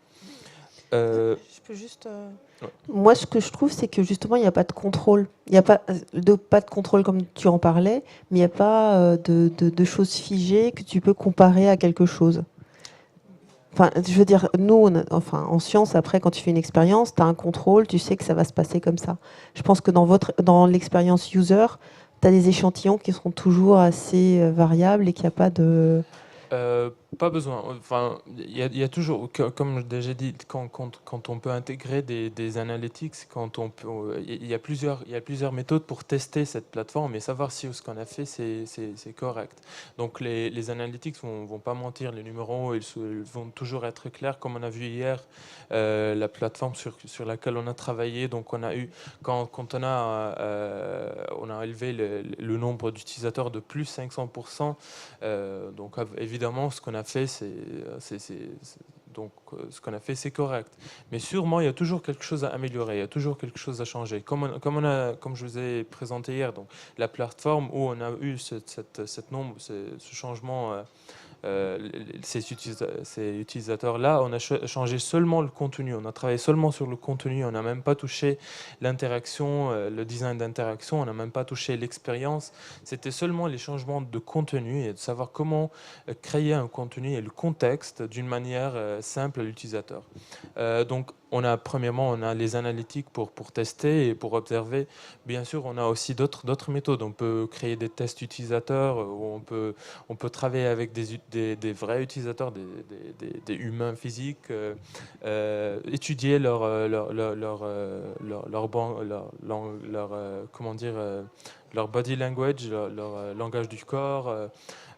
Je peux juste... Moi, ce que je trouve, c'est que justement, il n'y a pas de contrôle. Il n'y a pas de contrôle comme tu en parlais, mais il n'y a pas de choses figées que tu peux comparer à quelque chose. Enfin, je veux dire, nous, en science, après, quand tu fais une expérience, tu as un contrôle, tu sais que ça va se passer comme ça. Je pense que dans l'expérience user, tu as des échantillons qui seront toujours assez variables et qu'il n'y a pas de... Pas besoin. Enfin, il y a toujours, comme j'ai déjà dit, quand on peut intégrer des analytics, il y a plusieurs méthodes pour tester cette plateforme et savoir si ce qu'on a fait c'est correct. Donc les analytics vont pas mentir, les numéros ils vont toujours être clairs, comme on a vu hier, la plateforme sur laquelle on a travaillé. Donc on a eu quand on a élevé le nombre d'utilisateurs de plus 500%. Donc évidemment ce qu'on a fait, donc ce qu'on a fait, c'est correct. Mais sûrement, il y a toujours quelque chose à améliorer, il y a toujours quelque chose à changer. Comme je vous ai présenté hier, donc la plateforme où on a eu ce changement. Ces utilisateurs-là, on a changé seulement le contenu, on a travaillé seulement sur le contenu, on n'a même pas touché l'interaction, le design d'interaction, on n'a même pas touché l'expérience. C'était seulement les changements de contenu et de savoir comment créer un contenu et le contexte d'une manière simple à l'utilisateur. Donc, premièrement, on a les analytiques pour tester et pour observer. Bien sûr, on a aussi d'autres méthodes. On peut créer des tests utilisateurs, où on peut travailler avec des vrais utilisateurs, des humains physiques, étudier leur body language, leur langage du corps.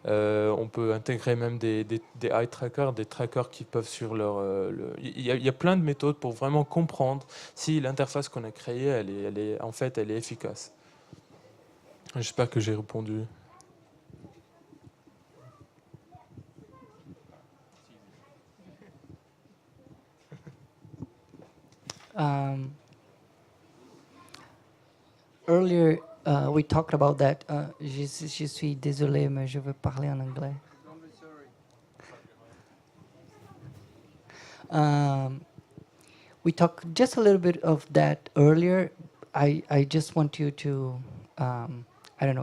On peut intégrer même des eye trackers, des trackers qui peuvent sur il y a plein de méthodes pour vraiment comprendre si l'interface qu'on a créée, elle est efficace. J'espère que j'ai répondu. Earlier, we talked about that. Je suis désolé, mais je veux parler en anglais. We talked just a little bit of that earlier. I just want you to,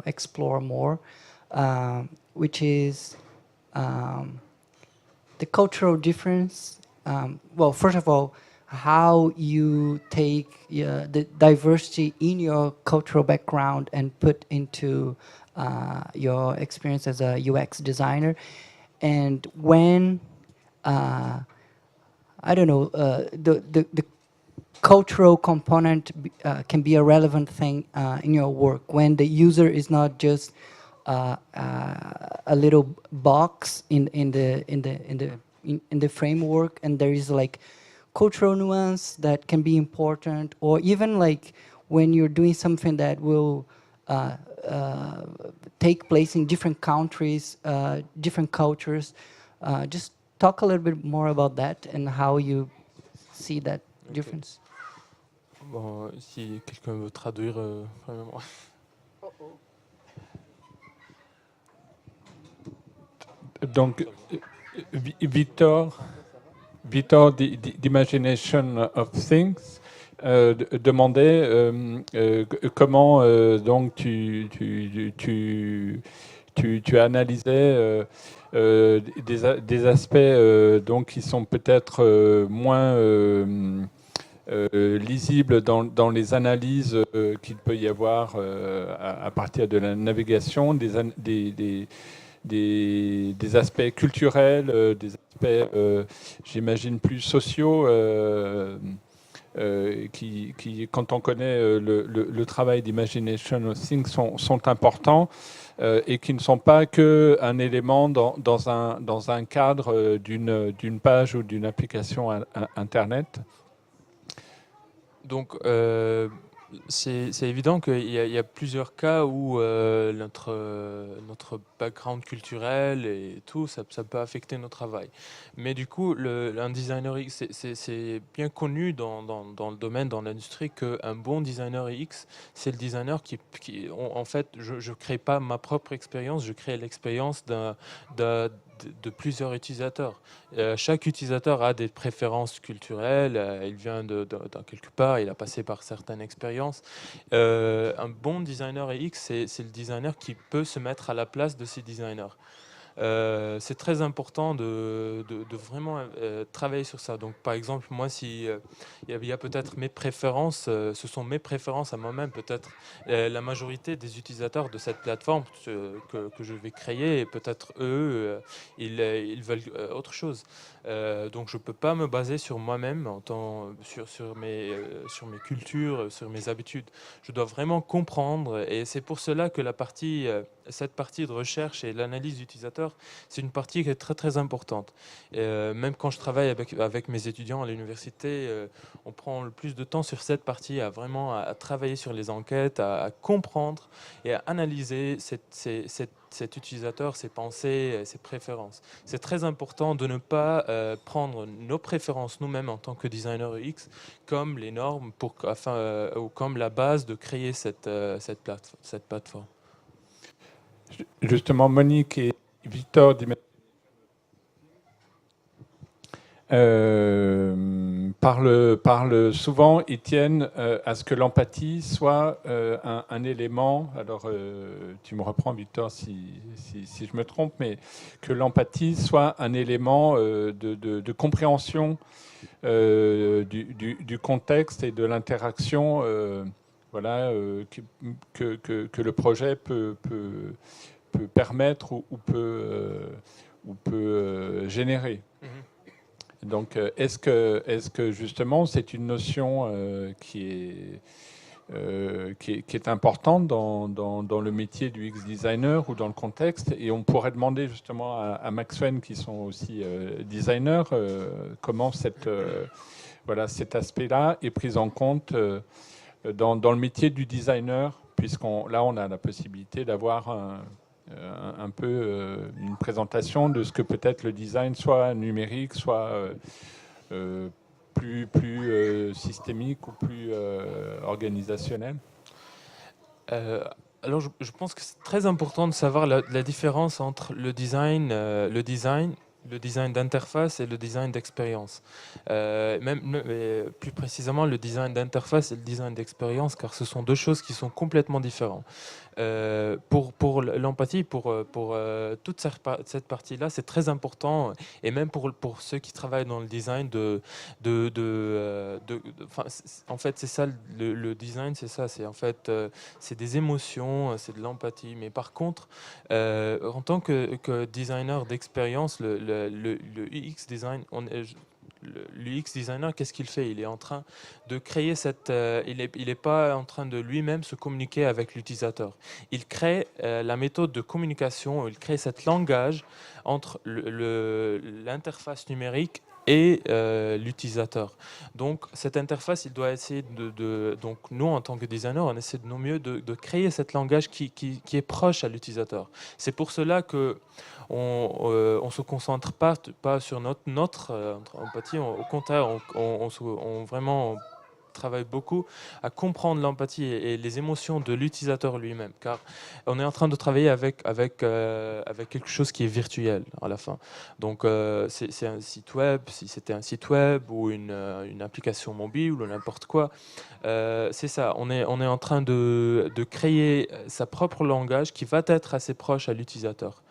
explore more, which is the cultural difference. Well, first of all, how you take the diversity in your cultural background and put into your experience as a UX designer, and when the cultural component can be a relevant thing in your work, when the user is not just a little box in the framework, and there is like cultural nuance that can be important, or even like when you're doing something that will take place in different countries, different cultures. Just talk a little bit more about that and how you see that difference. Bon, si quelqu'un veut traduire, vraiment. Donc, Victor, the imagination of things. demandait comment donc tu analysais des aspects donc qui sont peut-être moins lisibles dans les analyses qu'il peut y avoir à partir de la navigation, des aspects culturels, des aspects, j'imagine, plus sociaux, qui, quand on connaît le travail d'Imagination of Things, sont importants et qui ne sont pas qu'un élément dans un cadre d'une page ou d'une application Internet. Donc, c'est évident qu'il y a plusieurs cas où notre background culturel et tout, ça peut affecter notre travail. Mais du coup, un designer X, c'est bien connu dans le domaine, dans l'industrie, qu'un bon designer X, c'est le designer en fait, je ne crée pas ma propre expérience, je crée l'expérience de plusieurs utilisateurs. Chaque utilisateur a des préférences culturelles, il vient de quelque part, il a passé par certaines expériences. Un bon designer X, c'est le designer qui peut se mettre à la place de ces designers. C'est très important de vraiment travailler sur ça. Donc, par exemple, moi, si il y a peut-être mes préférences, ce sont mes préférences à moi-même. Peut-être la majorité des utilisateurs de cette plateforme que je vais créer, et peut-être eux, ils veulent autre chose. Donc, je peux pas me baser sur moi-même sur mes cultures, sur mes habitudes. Je dois vraiment comprendre, et c'est pour cela que cette partie de recherche et l'analyse d'utilisateurs, c'est une partie qui est très très importante. Même quand je travaille avec mes étudiants à l'université, on prend le plus de temps sur cette partie, à travailler sur les enquêtes, à comprendre et à analyser cet utilisateur, ses pensées, ses préférences. C'est très important de ne pas prendre nos préférences nous-mêmes en tant que designer UX comme les normes ou comme la base de créer cette plateforme. Justement, Monique et Victor parlent souvent, ils tiennent à ce que l'empathie soit un élément, alors tu me reprends Victor si je me trompe, mais que l'empathie soit un élément de compréhension du contexte et de l'interaction voilà, que le projet peut permettre ou peut générer. Donc, est-ce que justement c'est une notion qui est importante dans le métier du UX designer ou dans le contexte, et on pourrait demander justement à Max Wen, qui sont aussi designers, comment cet aspect-là est pris en compte dans le métier du designer, puisqu'on on a la possibilité d'avoir un peu une présentation de ce que peut être le design, soit numérique, soit plus systémique ou plus organisationnel. Alors, je pense que c'est très important de savoir la différence entre le design d'interface et le design d'expérience. Plus précisément, le design d'interface et le design d'expérience, car ce sont deux choses qui sont complètement différentes. Pour l'empathie, pour toute cette partie-là, c'est très important, et même pour ceux qui travaillent dans le design, en fait, c'est ça, le design, c'est ça, c'est en fait, c'est des émotions, c'est de l'empathie. Mais par contre, en tant que designer d'expérience, le UX design, l'UX designer, qu'est-ce qu'il fait? Il est en train de créer il n'est pas en train de lui-même se communiquer avec l'utilisateur. Il crée la méthode de communication, il crée cet langage entre l'interface numérique et l'utilisateur. Donc cette interface, il doit essayer donc nous, en tant que designer, on essaie de nos mieux de créer cet langage qui est proche à l'utilisateur. C'est pour cela que on se concentre pas sur notre empathie. Au contraire, on vraiment travaille beaucoup à comprendre l'empathie et les émotions de l'utilisateur lui-même, car on est en train de travailler avec quelque chose qui est virtuel à la fin. Donc c'est un site web, si c'était un site web ou une application mobile ou n'importe quoi, c'est ça. On est en train de créer sa propre langage qui va être assez proche à l'utilisateur.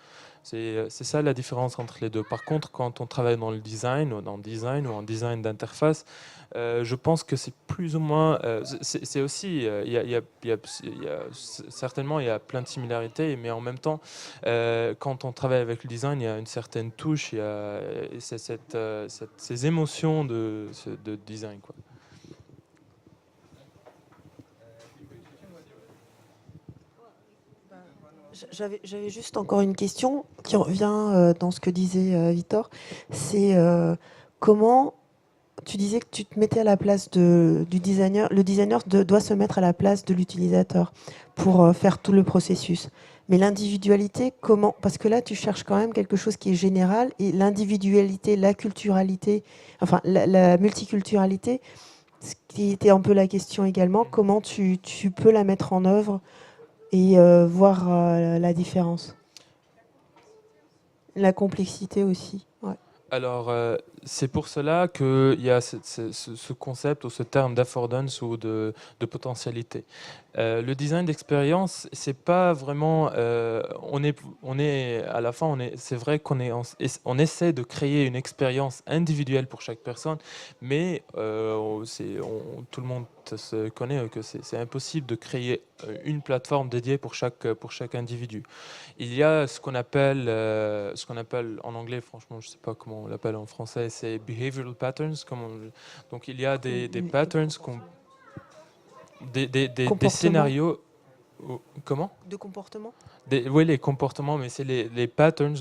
C'est ça la différence entre les deux. Par contre, quand on travaille dans le design ou en design d'interface, je pense que c'est plus ou moins... c'est aussi... certainement, il y a plein de similarités, mais en même temps, quand on travaille avec le design, il y a une certaine touche, il y a ces émotions de design, quoi. J'avais juste encore une question qui revient dans ce que disait Victor. C'est comment tu disais que tu te mettais à la place du designer. Le designer doit se mettre à la place de l'utilisateur pour faire tout le processus. Mais l'individualité, comment? Parce que là, tu cherches quand même quelque chose qui est général, et l'individualité, la culturalité, enfin la multiculturalité, ce qui était un peu la question également, comment tu peux la mettre en œuvre et voir la différence. La complexité aussi. Ouais. Alors, c'est pour cela qu'il y a ce concept ou ce terme d'affordance ou de potentialité. Le design d'expérience, c'est pas vraiment... on est à la fin, c'est vrai on essaie de créer une expérience individuelle pour chaque personne, mais tout le monde se connaît que c'est impossible de créer une plateforme dédiée pour chaque individu. Il y a ce qu'on appelle en anglais, franchement, je ne sais pas comment on l'appelle en français, c'est behavioral patterns. Donc il y a des patterns, des scénarios. Comment? De comportement? Oui, les comportements, mais c'est les patterns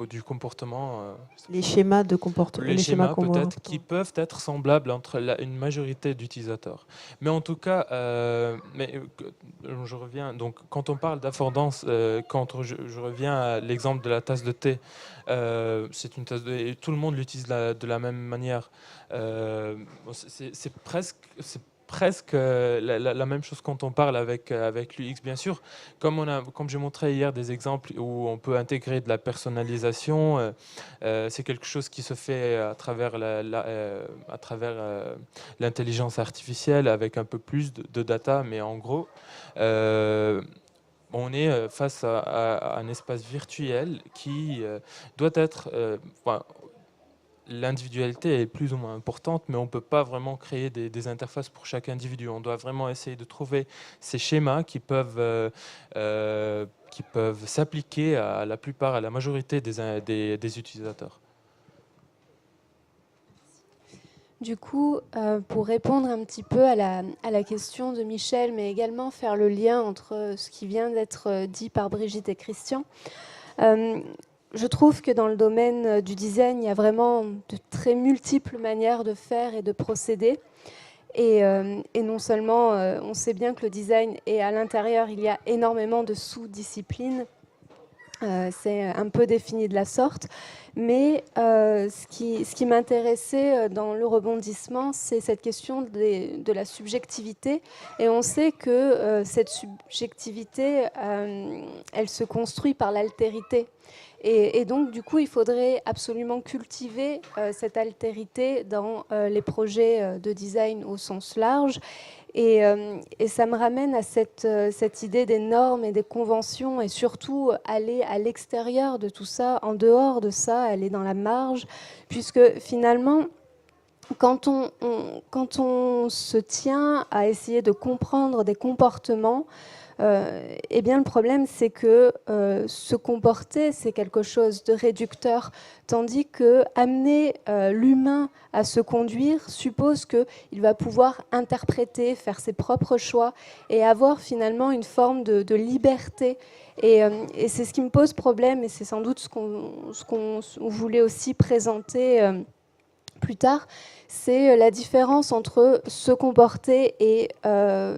du comportement. Les schémas de comportement. Les schémas peut-être qui peuvent être semblables entre une majorité d'utilisateurs. Mais en tout cas, je reviens. Donc, quand on parle d'affordance, quand je reviens à l'exemple de la tasse de thé, c'est une tasse de thé et tout le monde l'utilise de la même manière. C'est presque la même chose quand on parle avec l'UX, bien sûr. Comme j'ai montré hier des exemples où on peut intégrer de la personnalisation, c'est quelque chose qui se fait à travers l'intelligence artificielle avec un peu plus de data, mais en gros, on est face à un espace virtuel qui doit être... L'individualité est plus ou moins importante, mais on ne peut pas vraiment créer des interfaces pour chaque individu. On doit vraiment essayer de trouver ces schémas qui peuvent s'appliquer à la majorité des utilisateurs. Du coup, pour répondre un petit peu à la question de Michel, mais également faire le lien entre ce qui vient d'être dit par Brigitte et Christian, je trouve que dans le domaine du design, il y a vraiment de très multiples manières de faire et de procéder. Et non seulement, on sait bien que le design, et à l'intérieur, il y a énormément de sous-disciplines. C'est un peu défini de la sorte. Mais ce qui m'intéressait dans le rebondissement, c'est cette question de la subjectivité. Et on sait que cette subjectivité, elle se construit par l'altérité. Et donc, du coup, il faudrait absolument cultiver cette altérité dans les projets de design au sens large. Et ça me ramène à cette idée des normes et des conventions, et surtout aller à l'extérieur de tout ça, en dehors de ça, aller dans la marge, puisque finalement, quand on se tient à essayer de comprendre des comportements, eh bien, le problème, c'est que se comporter, c'est quelque chose de réducteur, tandis que amener l'humain à se conduire suppose qu'il va pouvoir interpréter, faire ses propres choix et avoir finalement une forme de liberté. Et c'est ce qui me pose problème, et c'est sans doute ce qu'on voulait aussi présenter plus tard, c'est la différence entre se comporter et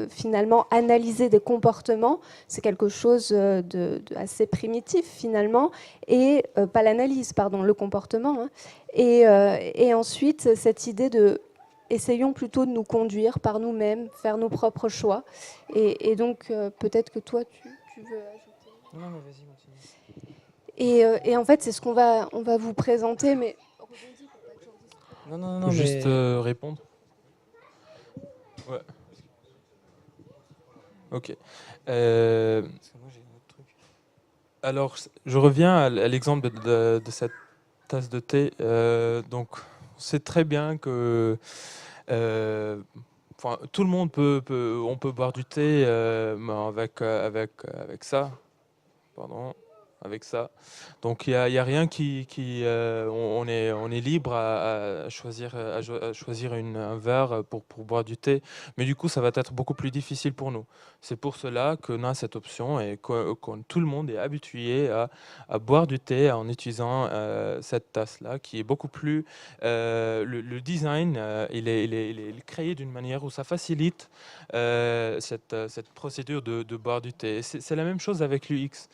finalement analyser des comportements. C'est quelque chose de assez primitif finalement, et pas l'analyse, pardon, le comportement. Hein. Et ensuite, cette idée de essayons plutôt de nous conduire par nous-mêmes, faire nos propres choix. Et donc, peut-être que toi, tu veux ajouter. Non, mais vas-y, continue. Et en fait, c'est ce qu'on va vous présenter, mais... Non, juste répondre. Ouais. Ok. Alors, je reviens à l'exemple de cette tasse de thé. Donc, on sait très bien que tout le monde on peut boire du thé avec ça. Pardon. Avec ça. Donc il y a rien on est libre à choisir un verre pour boire du thé, mais du coup ça va être beaucoup plus difficile pour nous. C'est pour cela qu'on a cette option et que tout le monde est habitué à boire du thé en utilisant cette tasse là, qui est beaucoup plus le design il est créé d'une manière où ça facilite cette procédure de boire du thé. C'est la même chose avec l'UX.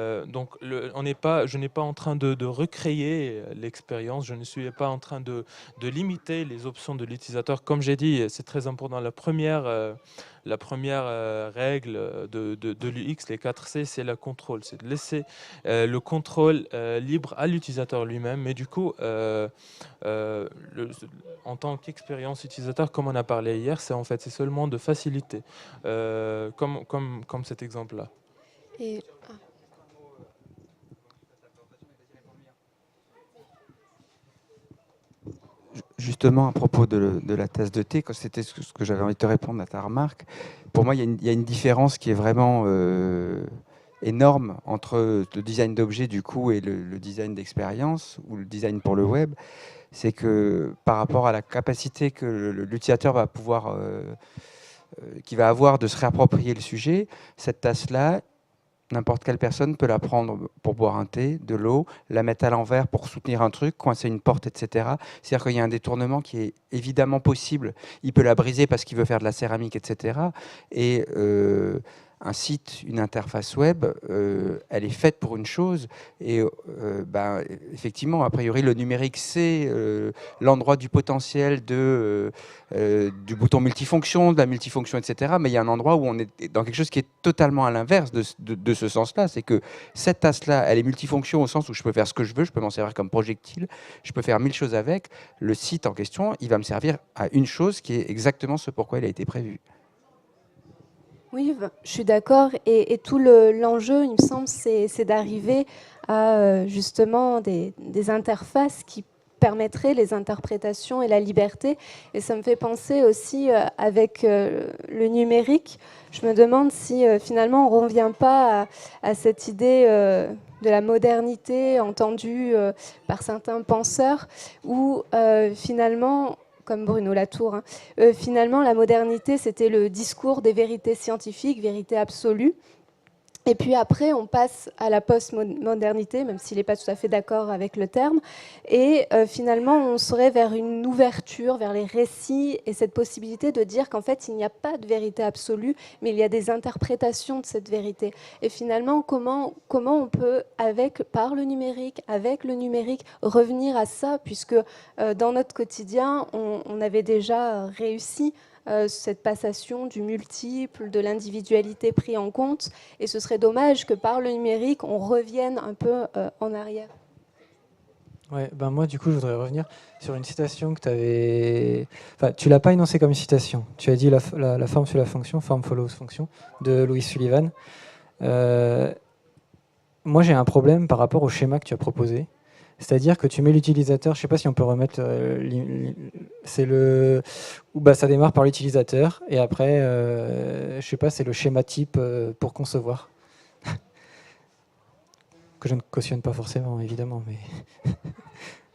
Donc, je n'ai pas en train de recréer l'expérience, je ne suis pas en train de limiter les options de l'utilisateur. Comme j'ai dit, c'est très important. La première règle de l'UX, les 4C, c'est le contrôle. C'est de laisser le contrôle libre à l'utilisateur lui-même. Mais du coup, en tant qu'expérience utilisateur, comme on a parlé hier, c'est seulement de faciliter, comme cet exemple-là. Justement, à propos de la tasse de thé, c'était ce que j'avais envie de te répondre à ta remarque, pour moi, il y a une différence qui est vraiment énorme entre le design d'objet du coup et le design d'expérience ou le design pour le web. C'est que par rapport à la capacité que l'utilisateur va pouvoir, qui va avoir de se réapproprier le sujet, cette tasse-là, n'importe quelle personne peut la prendre pour boire un thé, de l'eau, la mettre à l'envers pour soutenir un truc, coincer une porte, etc. C'est-à-dire qu'il y a un détournement qui est évidemment possible. Il peut la briser parce qu'il veut faire de la céramique, etc. Et un site, une interface web, elle est faite pour une chose. Et effectivement, a priori, le numérique, c'est l'endroit du potentiel du bouton multifonction, de la multifonction, etc. Mais il y a un endroit où on est dans quelque chose qui est totalement à l'inverse de ce sens-là. C'est que cette tasse-là, elle est multifonction au sens où je peux faire ce que je veux, je peux m'en servir comme projectile, je peux faire 1000 choses avec. Le site en question, il va me servir à une chose qui est exactement ce pourquoi il a été prévu. Oui, je suis d'accord. Et tout l'enjeu, il me semble, c'est d'arriver à justement des interfaces qui permettraient les interprétations et la liberté. Et ça me fait penser aussi avec le numérique. Je me demande si finalement on ne revient pas à cette idée de la modernité entendue par certains penseurs où finalement... comme Bruno Latour, finalement, la modernité, c'était le discours des vérités scientifiques, vérité absolue. Et puis après, on passe à la post-modernité, même s'il n'est pas tout à fait d'accord avec le terme. Et finalement, on serait vers une ouverture, vers les récits, et cette possibilité de dire qu'en fait, il n'y a pas de vérité absolue, mais il y a des interprétations de cette vérité. Et finalement, comment on peut, par le numérique, avec le numérique, revenir à ça, puisque dans notre quotidien, on avait déjà réussi cette passation du multiple, de l'individualité pris en compte. Et ce serait dommage que par le numérique, on revienne un peu en arrière. Ouais, moi, du coup, je voudrais revenir sur une citation que tu avais... Enfin, tu ne l'as pas énoncée comme une citation. Tu as dit la forme suit la fonction, form follows function, de Louis Sullivan. Moi, j'ai un problème par rapport au schéma que tu as proposé. C'est-à-dire que tu mets l'utilisateur, je ne sais pas si on peut remettre, c'est ça démarre par l'utilisateur et après, je ne sais pas, c'est le schéma type pour concevoir. Que je ne cautionne pas forcément, évidemment, mais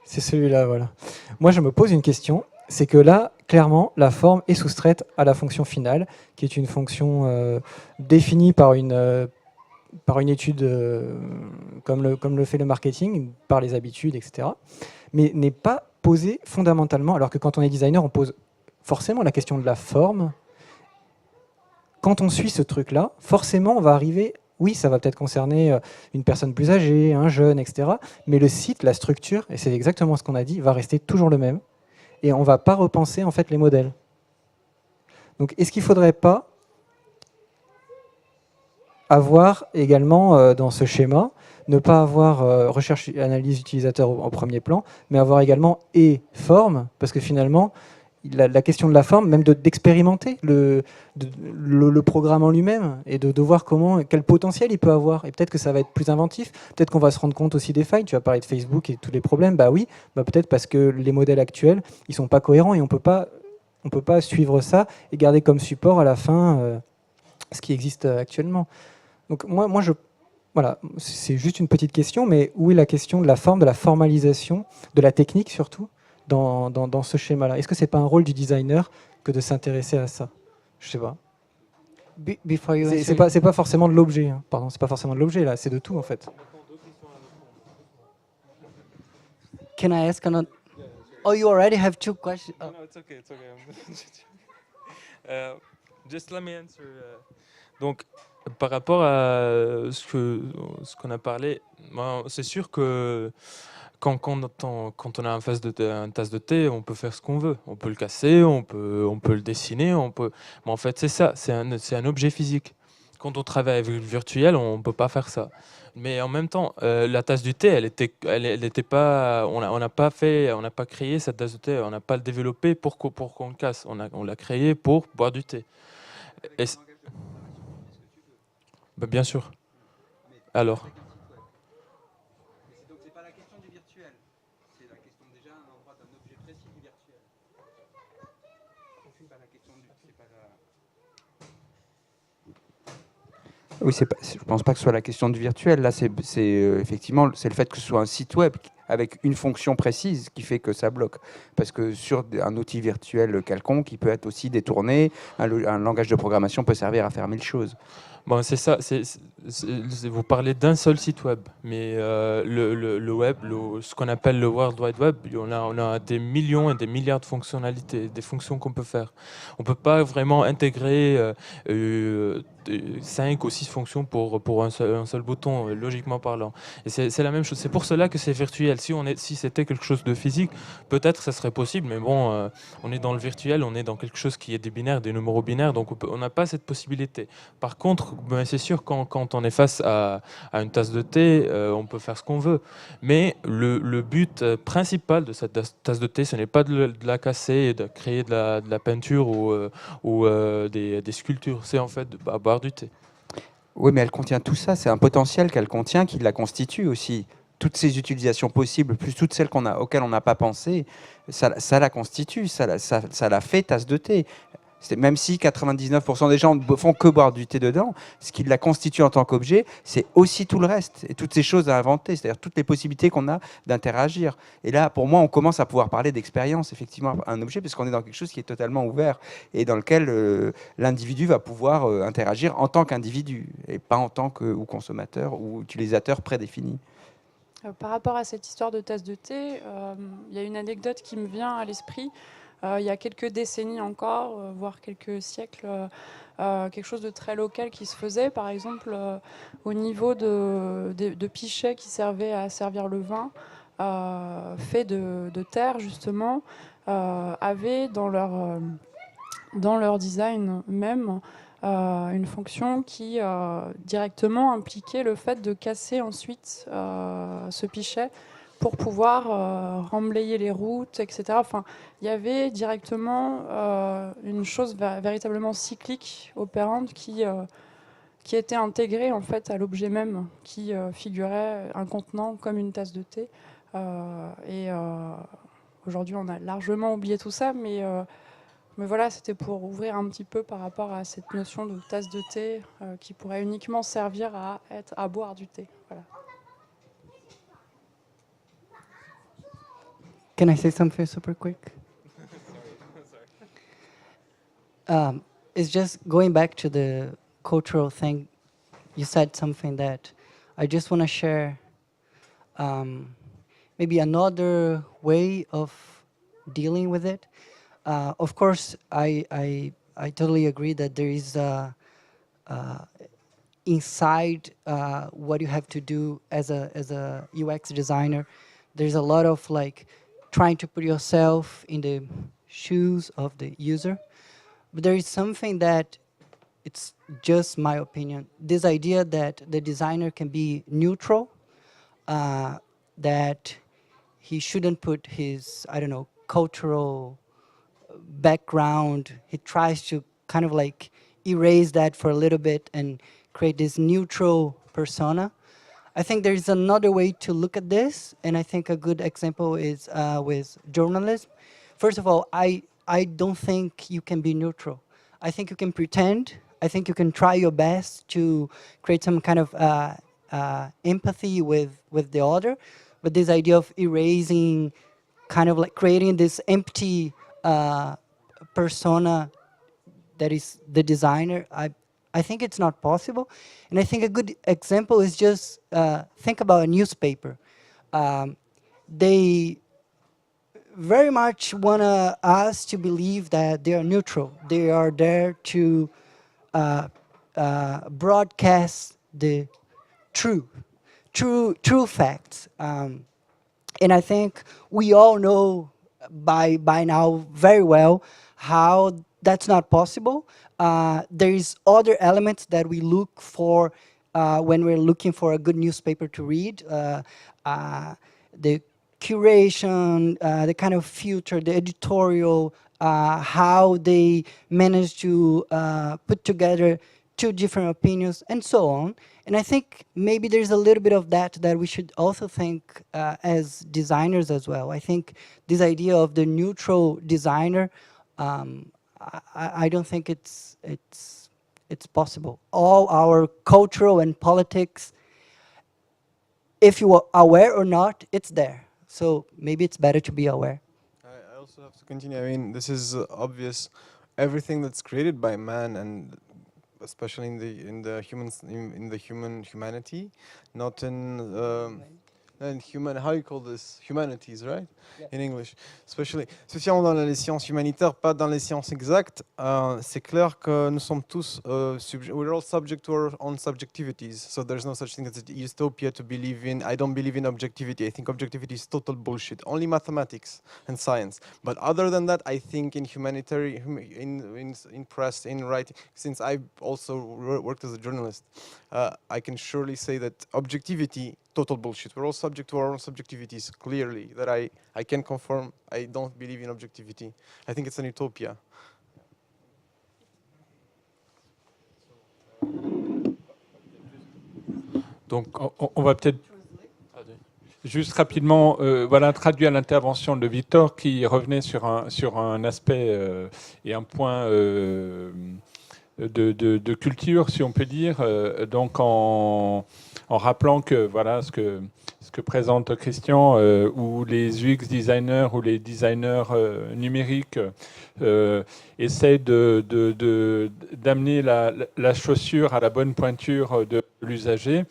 c'est celui-là, voilà. Moi, je me pose une question, c'est que là, clairement, la forme est soustraite à la fonction finale, qui est une fonction définie par une étude comme le fait le marketing, par les habitudes, etc., mais n'est pas posée fondamentalement, alors que quand on est designer, on pose forcément la question de la forme. Quand on suit ce truc-là, forcément, on va arriver, oui, ça va peut-être concerner une personne plus âgée, un jeune, etc., mais le site, la structure, et c'est exactement ce qu'on a dit, va rester toujours le même. et on ne va pas repenser en fait les modèles. Donc est-ce qu'il ne faudrait pas avoir également dans ce schéma, ne pas avoir recherche et analyse utilisateur en premier plan, mais avoir également et forme, parce que finalement, la question de la forme, même d'expérimenter le programme en lui-même et de voir quel potentiel il peut avoir. Et peut-être que ça va être plus inventif, peut-être qu'on va se rendre compte aussi des failles. Tu as parlé de Facebook et tous les problèmes. Bah oui, peut-être parce que les modèles actuels, ils ne sont pas cohérents et on peut pas suivre ça et garder comme support à la fin ce qui existe actuellement. Donc voilà, c'est juste une petite question, mais où est la question de la forme, de la formalisation, de la technique surtout dans ce schéma-là? Est-ce que c'est pas un rôle du designer que de s'intéresser à ça? Je sais pas. C'est pas forcément de l'objet, hein. Pardon, c'est pas forcément de l'objet là, c'est de tout en fait. Can I ask another? Oh, you already have 2 questions. No, it's okay. Just let me answer. Donc, par rapport à ce qu'on a parlé, c'est sûr que quand on a un tasse de thé, on peut faire ce qu'on veut. On peut le casser, on peut le dessiner, mais en fait, c'est ça, c'est un objet physique. Quand on travaille avec le virtuel, on ne peut pas faire ça. Mais en même temps, la tasse du thé, elle était pas, on n'a pas créé cette tasse de thé, on n'a pas le développé pour qu'on le casse. On l'a créé pour boire du thé. Bien sûr. Alors. Donc c'est pas la question du virtuel, c'est la question déjà d'un endroit d'un objet précis du virtuel. C'est pas la question du, c'est pas la... Oui, je pense pas que ce soit la question du virtuel. Là, c'est effectivement c'est le fait que ce soit un site web avec une fonction précise qui fait que ça bloque. Parce que sur un outil virtuel quelconque, il peut être aussi détourné. Un langage de programmation peut servir à faire 1000 choses. Bon, c'est ça. Vous parlez d'un seul site web, mais le web, ce qu'on appelle le World Wide Web, on a des millions et des milliards de fonctionnalités, des fonctions qu'on peut faire. On ne peut pas vraiment intégrer 5 ou 6 fonctions pour un seul bouton, logiquement parlant. Et c'est la même chose. C'est pour cela que c'est virtuel. Si c'était quelque chose de physique, peut-être ça serait possible, mais bon, on est dans le virtuel, on est dans quelque chose qui est des binaires, des numéros binaires, donc on n'a pas cette possibilité. Par contre, c'est sûr, quand on est face à une tasse de thé, on peut faire ce qu'on veut. Mais le but principal de cette tasse de thé, ce n'est pas de la casser et de créer de la peinture ou des sculptures. C'est en fait de boire du thé. Oui, mais elle contient tout ça. C'est un potentiel qu'elle contient qui la constitue aussi. Toutes ces utilisations possibles, plus toutes celles auxquelles on n'a pas pensé, ça la constitue, ça la fait tasse de thé. Même si 99% des gens ne font que boire du thé dedans, ce qui la constitue en tant qu'objet, c'est aussi tout le reste et toutes ces choses à inventer, c'est-à-dire toutes les possibilités qu'on a d'interagir. Et là, pour moi, on commence à pouvoir parler d'expérience, effectivement, un objet, parce qu'on est dans quelque chose qui est totalement ouvert et dans lequel l'individu va pouvoir interagir en tant qu'individu et pas en tant que consommateur ou utilisateur prédéfini. Par rapport à cette histoire de tasse de thé, il y a une anecdote qui me vient à l'esprit. Il y a quelques décennies encore, voire quelques siècles, quelque chose de très local qui se faisait, par exemple au niveau de pichets qui servaient à servir le vin, faits de terre justement, avaient dans leur design même une fonction qui directement impliquait le fait de casser ensuite ce pichet pour pouvoir remblayer les routes, etc. Enfin, il y avait directement une chose véritablement cyclique, opérante, qui était intégrée en fait à l'objet même, qui figurait un contenant comme une tasse de thé. Aujourd'hui, on a largement oublié tout ça, mais voilà, c'était pour ouvrir un petit peu par rapport à cette notion de tasse de thé qui pourrait uniquement servir à boire du thé. Voilà. Can I say something super quick? It's just going back to the cultural thing. You said something that I just want to share. Maybe another way of dealing with it. Of course, I totally agree that there is inside what you have to do as a UX designer. There's a lot of like trying to put yourself in the shoes of the user. But there is something that, it's just my opinion, this idea that the designer can be neutral, that he shouldn't put his, I don't know, cultural background. He tries to kind of like erase that for a little bit and create this neutral persona. I think there is another way to look at this, and I think a good example is with journalism. First of all, I don't think you can be neutral. I think you can pretend. I think you can try your best to create some kind of empathy with the other, but this idea of erasing, kind of like creating this empty persona that is the designer, I think it's not possible. And I think a good example is just think about a newspaper. They very much want us to believe that they are neutral. They are there to broadcast the true facts. And I think we all know by now very well how that's not possible. There is other elements that we look for when we're looking for a good newspaper to read. The curation, the kind of filter, the editorial, how they manage to put together two different opinions, and so on. And I think maybe there's a little bit of that we should also think as designers as well. I think this idea of the neutral designer, I don't think it's possible. All our cultural and politics, if you are aware or not, it's there. So maybe it's better to be aware. I also have to continue. I mean, this is obvious. Everything that's created by man, and especially in the humanity, not in human, how you call this, humanities, right? Yeah. In English, especially. Spécialement dans les sciences humanitaires, pas dans les sciences exactes. C'est clair que nous sommes tous, we're all subject to our own subjectivities. So there's no such thing as a utopia to believe in. I don't believe in objectivity. I think objectivity is total bullshit. Only mathematics and science. But other than that, I think in humanitarian, in press, in writing, since I also worked as a journalist, I can surely say that objectivity, total bullshit. We're all subject to our own subjectivities, clearly, that I can confirm. I don't believe in objectivity. I think it's an utopia. Donc, on va peut-être juste rapidement voilà, traduire l'intervention de Victor qui revenait sur un aspect et un point de culture, si on peut dire, donc en rappelant que voilà ce que présente Christian, où les UX designers ou les designers numériques essaient d'amener la chaussure à la bonne pointure de l'usager.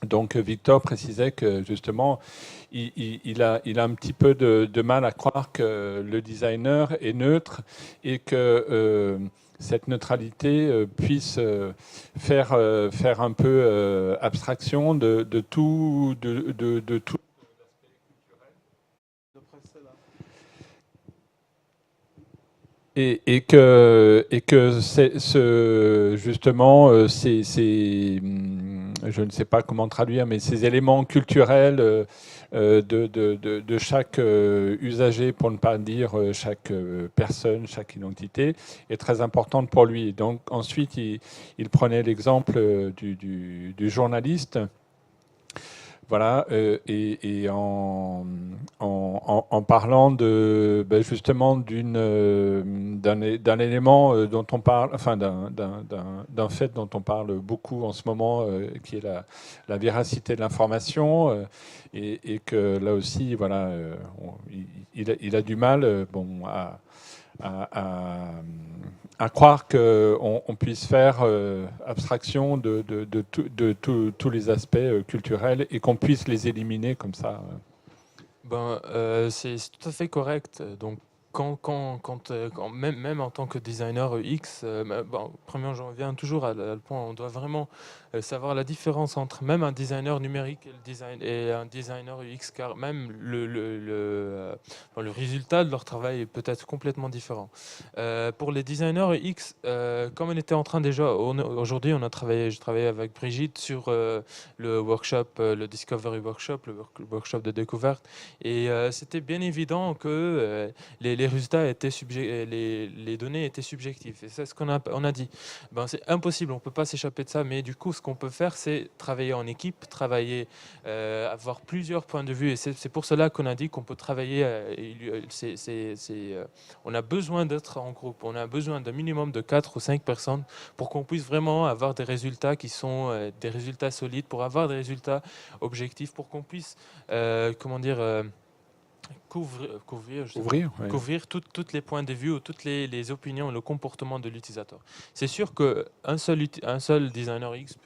Donc Victor précisait que justement il a un petit peu de mal à croire que le designer est neutre et que cette neutralité puisse faire un peu abstraction de tout et que justement je ne sais pas comment traduire, mais ces éléments culturels de chaque usager, pour ne pas dire chaque personne, chaque identité, est très importante pour lui. Donc ensuite, il prenait l'exemple du journaliste. Voilà, et en parlant justement d'un élément dont on parle, enfin d'un fait dont on parle beaucoup en ce moment, qui est la véracité de l'information, et que là aussi, voilà, il a du mal, à croire qu'on puisse faire abstraction de tous les aspects culturels et qu'on puisse les éliminer comme ça. C'est tout à fait correct. Donc, même en tant que designer UX, premièrement, j'en reviens toujours à le point, on doit vraiment savoir la différence entre même un designer numérique et un designer UX, car même le résultat de leur travail est peut-être complètement différent. Pour les designers UX, comme on était en train déjà, aujourd'hui je travaillais avec Brigitte sur le workshop, le Discovery Workshop, le workshop de découverte, et c'était bien évident que les résultats étaient les données étaient subjectives. Et c'est ce qu'on a dit. C'est impossible, on ne peut pas s'échapper de ça, mais du coup, ce qu'on peut faire, c'est travailler en équipe, avoir plusieurs points de vue, et c'est pour cela qu'on a dit qu'on peut travailler, on a besoin d'être en groupe, on a besoin d'un minimum de 4 ou 5 personnes pour qu'on puisse vraiment avoir des résultats qui sont des résultats solides, pour avoir des résultats objectifs, pour qu'on puisse, couvrir tous les points de vue ou toutes les opinions et le comportement de l'utilisateur. C'est sûr qu'un seul designer X,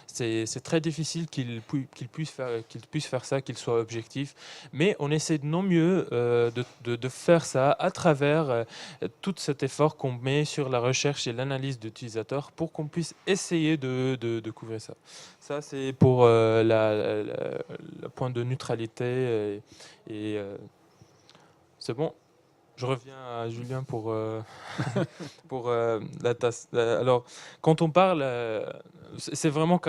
c'est très difficile qu'il puisse faire ça, qu'il soit objectif, mais on essaie de non mieux de faire ça à travers tout cet effort qu'on met sur la recherche et l'analyse d'utilisateurs pour qu'on puisse essayer de couvrir ça. Ça, c'est pour le point de neutralité et c'est bon. Je reviens à Julien pour la tasse. Alors, quand on parle, c'est vraiment,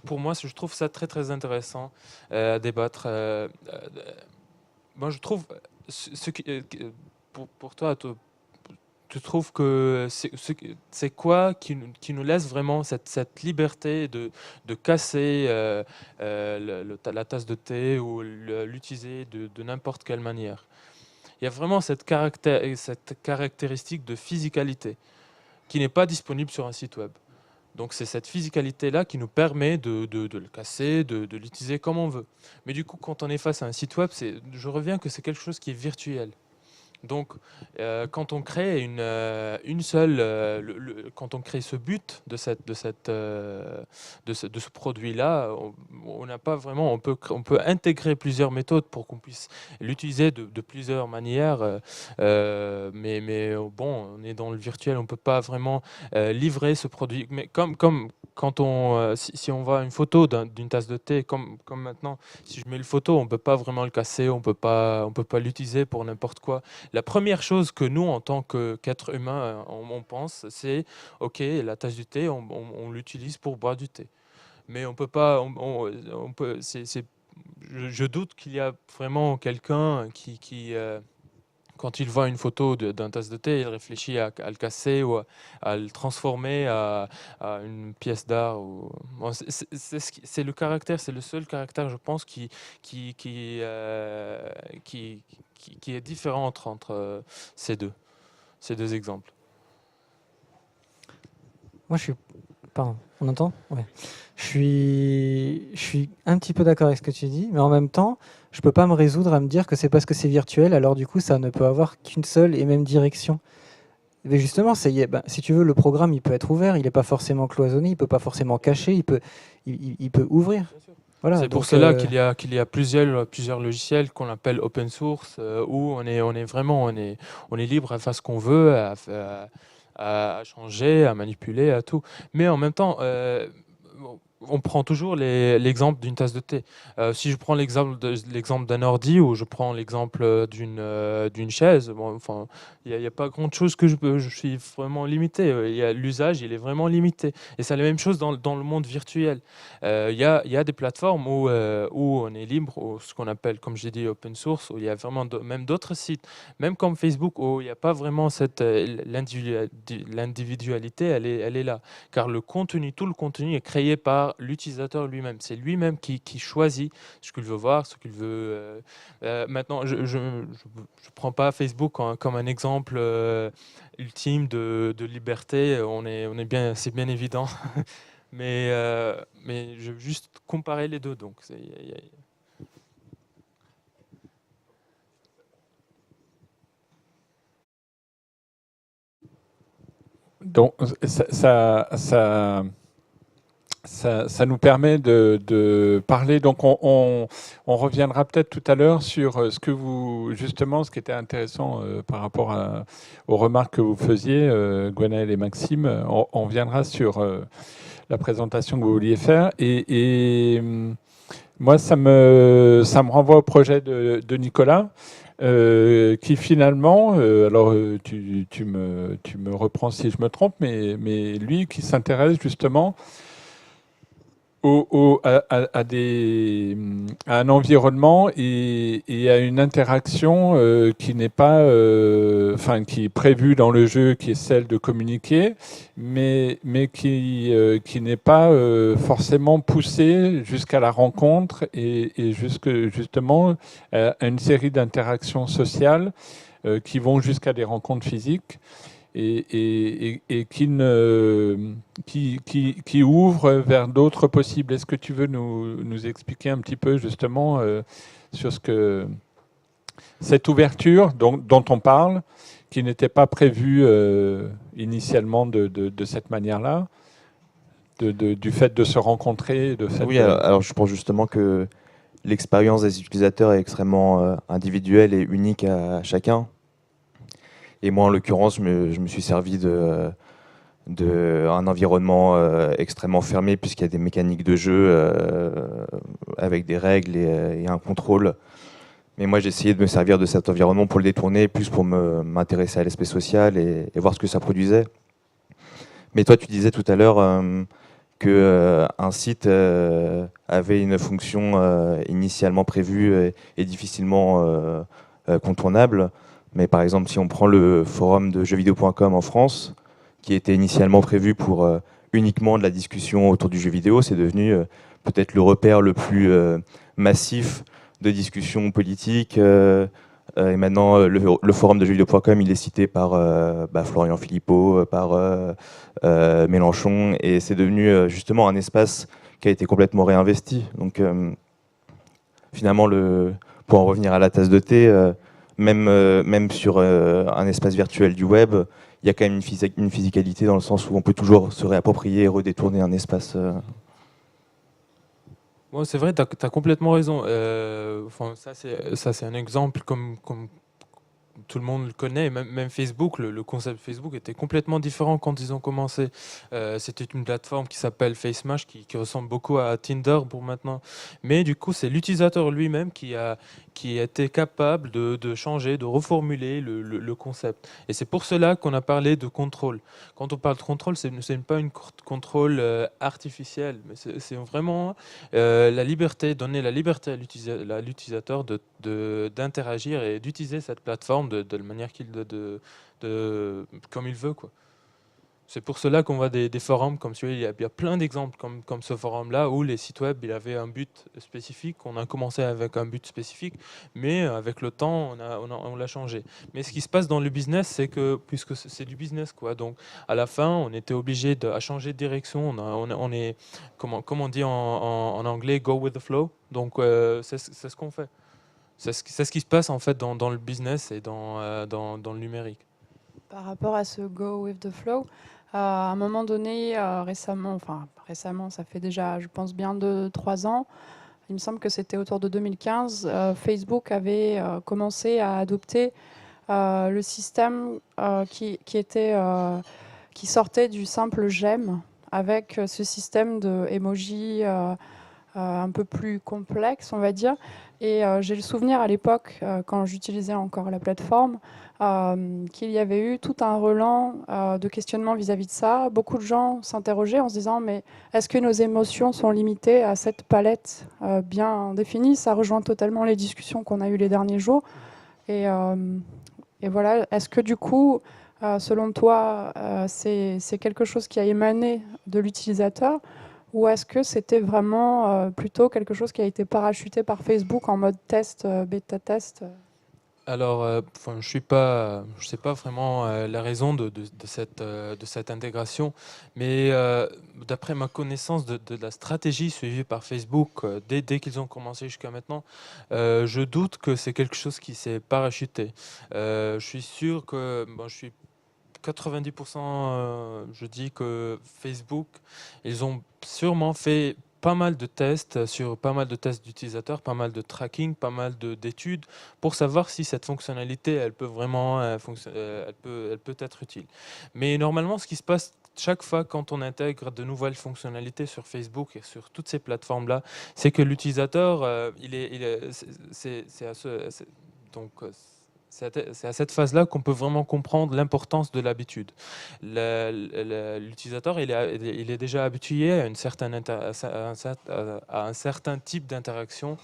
pour moi, je trouve ça très très intéressant à débattre. Moi, je trouve, pour toi, tu trouves que c'est quoi qui nous laisse vraiment cette liberté de casser la tasse de thé ou l'utiliser de n'importe quelle manière? Il y a vraiment cette caractéristique de physicalité qui n'est pas disponible sur un site web. Donc c'est cette physicalité-là qui nous permet de le casser, de l'utiliser comme on veut. Mais du coup, quand on est face à un site web, je reviens que c'est quelque chose qui est virtuel. Donc, quand on crée quand on crée ce but de ce produit-là, on n'a pas vraiment, on peut intégrer plusieurs méthodes pour qu'on puisse l'utiliser de plusieurs manières. Mais bon, on est dans le virtuel, on peut pas vraiment livrer ce produit. Mais comme quand si on voit une photo d'une tasse de thé, comme maintenant, si je mets une photo, on peut pas vraiment le casser, on peut pas l'utiliser pour n'importe quoi. La première chose que nous, en tant qu'être humain, on pense, c'est ok, la tasse du thé, on l'utilise pour boire du thé. Mais on peut pas, je doute qu'il y a vraiment quelqu'un qui quand il voit une photo d'un tasse de thé, il réfléchit à le casser ou à le transformer à une pièce d'art. Bon, c'est le caractère, c'est le seul caractère, je pense, qui est différent entre ces deux exemples. Moi, Pardon, on entend ? Ouais. Je suis un petit peu d'accord avec ce que tu dis, mais en même temps, je peux pas me résoudre à me dire que c'est parce que c'est virtuel, alors du coup, ça ne peut avoir qu'une seule et même direction. Mais justement, si tu veux, le programme, il peut être ouvert, il n'est pas forcément cloisonné, il peut pas forcément cacher, il peut ouvrir. Voilà, c'est pour cela qu'il y a plusieurs logiciels qu'on appelle open source, où on est libre à faire ce qu'on veut, à changer, à manipuler, à tout. Mais en même temps, on prend toujours l'exemple d'une tasse de thé. Si je prends l'exemple d'un ordi ou je prends l'exemple d'une chaise, bon, enfin, il n'y a pas grand chose que je suis vraiment limité. L'usage, il est vraiment limité. Et c'est la même chose dans le monde virtuel. Il y a des plateformes où on est libre, ou ce qu'on appelle, comme j'ai dit, open source, où il y a vraiment même d'autres sites, même comme Facebook, où il n'y a pas vraiment l'individualité, elle est là. Car tout le contenu est créé par l'utilisateur lui-même. C'est lui-même qui choisit ce qu'il veut voir, ce qu'il veut. Maintenant, je ne prends pas Facebook comme un exemple ultime de liberté. C'est bien évident. mais je veux juste comparer les deux. Donc, donc ça ça nous permet de parler. Donc, on reviendra peut-être tout à l'heure sur ce que vous, justement, ce qui était intéressant par rapport aux remarques que vous faisiez, Gwenaël et Maxime. On reviendra sur la présentation que vous vouliez faire. Et moi, ça me renvoie au projet de Nicolas, qui finalement, alors tu me reprends si je me trompe, mais lui qui s'intéresse justement à un environnement et à une interaction qui n'est pas, qui est prévue dans le jeu, qui est celle de communiquer, mais qui n'est pas forcément poussée jusqu'à la rencontre et justement à une série d'interactions sociales qui vont jusqu'à des rencontres physiques. Et qui ouvre vers d'autres possibles. Est-ce que tu veux nous expliquer un petit peu justement sur cette ouverture dont on parle, qui n'était pas prévue initialement de cette manière-là, du fait de se rencontrer Oui, alors je pense justement que l'expérience des utilisateurs est extrêmement individuelle et unique à chacun. Et moi, en l'occurrence, je me suis servi d'un environnement extrêmement fermé, puisqu'il y a des mécaniques de jeu avec des règles et un contrôle. Mais moi, j'ai essayé de me servir de cet environnement pour le détourner, plus pour m'intéresser à l'aspect social et voir ce que ça produisait. Mais toi, tu disais tout à l'heure qu'un site avait une fonction initialement prévue et difficilement contournable. Mais par exemple, si on prend le forum de jeuxvideo.com en France, qui était initialement prévu pour uniquement de la discussion autour du jeu vidéo, c'est devenu peut-être le repère le plus massif de discussion politique. Et maintenant, le forum de jeuxvideo.com, il est cité par Florian Philippot, par Mélenchon, et c'est devenu justement un espace qui a été complètement réinvesti. Donc finalement, pour en revenir à la tasse de thé, même sur un espace virtuel du web, il y a quand même une physicalité dans le sens où on peut toujours se réapproprier et redétourner un espace. Bon, c'est vrai, tu as complètement raison. Ça, c'est un exemple comme tout le monde le connaît, même Facebook, le concept Facebook était complètement différent quand ils ont commencé. C'était une plateforme qui s'appelle FaceMash, qui ressemble beaucoup à Tinder pour maintenant. Mais du coup, c'est l'utilisateur lui-même qui a été capable de changer, de reformuler le concept. Et c'est pour cela qu'on a parlé de contrôle. Quand on parle de contrôle, ce n'est pas une contrôle artificiel, mais c'est vraiment la liberté, donner la liberté à l'utilisateur d'interagir et d'utiliser cette plateforme de la manière comme il veut, quoi. C'est pour cela qu'on voit des forums comme celui-là. Il y a plein d'exemples comme ce forum-là où les sites web, il avait un but spécifique. On a commencé avec un but spécifique, mais avec le temps, on l'a changé. Mais ce qui se passe dans le business, c'est que, puisque c'est du business, quoi, donc à la fin, on était obligé de changer de direction. On est, comment on dit en anglais, go with the flow. Donc c'est ce qu'on fait. C'est ce qui se passe en fait dans le business et dans le numérique. Par rapport à ce go with the flow, à un moment donné, récemment, ça fait déjà, je pense, bien 3 ans, il me semble que c'était autour de 2015, Facebook avait commencé à adopter le système qui sortait du simple j'aime, avec ce système de emoji un peu plus complexe, on va dire. Et j'ai le souvenir à l'époque, quand j'utilisais encore la plateforme, qu'il y avait eu tout un relan de questionnement vis-à-vis de ça. Beaucoup de gens s'interrogeaient en se disant mais est-ce que nos émotions sont limitées à cette palette bien définie? Ça rejoint totalement les discussions qu'on a eues les derniers jours. Et voilà, est-ce que du coup, selon toi, c'est quelque chose qui a émané de l'utilisateur? Ou est-ce que c'était vraiment plutôt quelque chose qui a été parachuté par Facebook en mode test, bêta-test? Alors, je sais pas vraiment la raison de cette intégration, mais d'après ma connaissance de la stratégie suivie par Facebook dès qu'ils ont commencé jusqu'à maintenant, je doute que c'est quelque chose qui s'est parachuté. Je suis sûr que, je suis 90%, je dis que Facebook, ils ont sûrement fait pas mal de tests sur pas mal de tests d'utilisateurs, pas mal de tracking, pas mal d'études pour savoir si cette fonctionnalité, elle peut vraiment elle peut être utile. Mais normalement, ce qui se passe chaque fois quand on intègre de nouvelles fonctionnalités sur Facebook et sur toutes ces plateformes-là, c'est que l'utilisateur, c'est à cette phase-là qu'on peut vraiment comprendre l'importance de l'habitude. L'utilisateur, il est déjà habitué à un certain type d'interaction.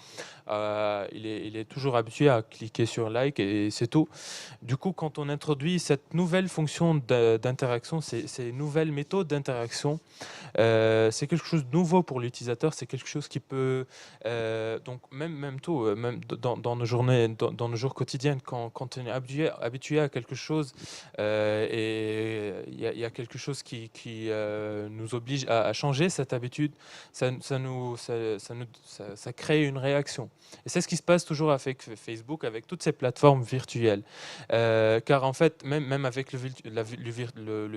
Il est toujours habitué à cliquer sur like et c'est tout. Du coup, quand on introduit cette nouvelle fonction d'interaction, ces nouvelles méthodes d'interaction, c'est quelque chose de nouveau pour l'utilisateur. C'est quelque chose qui peut, donc même dans nos journées, dans nos jours quotidiens, quand on est habitué à quelque chose et il y a quelque chose qui nous oblige à changer cette habitude, ça crée une réaction. Et c'est ce qui se passe toujours avec Facebook, avec toutes ces plateformes virtuelles. Car en fait, même avec le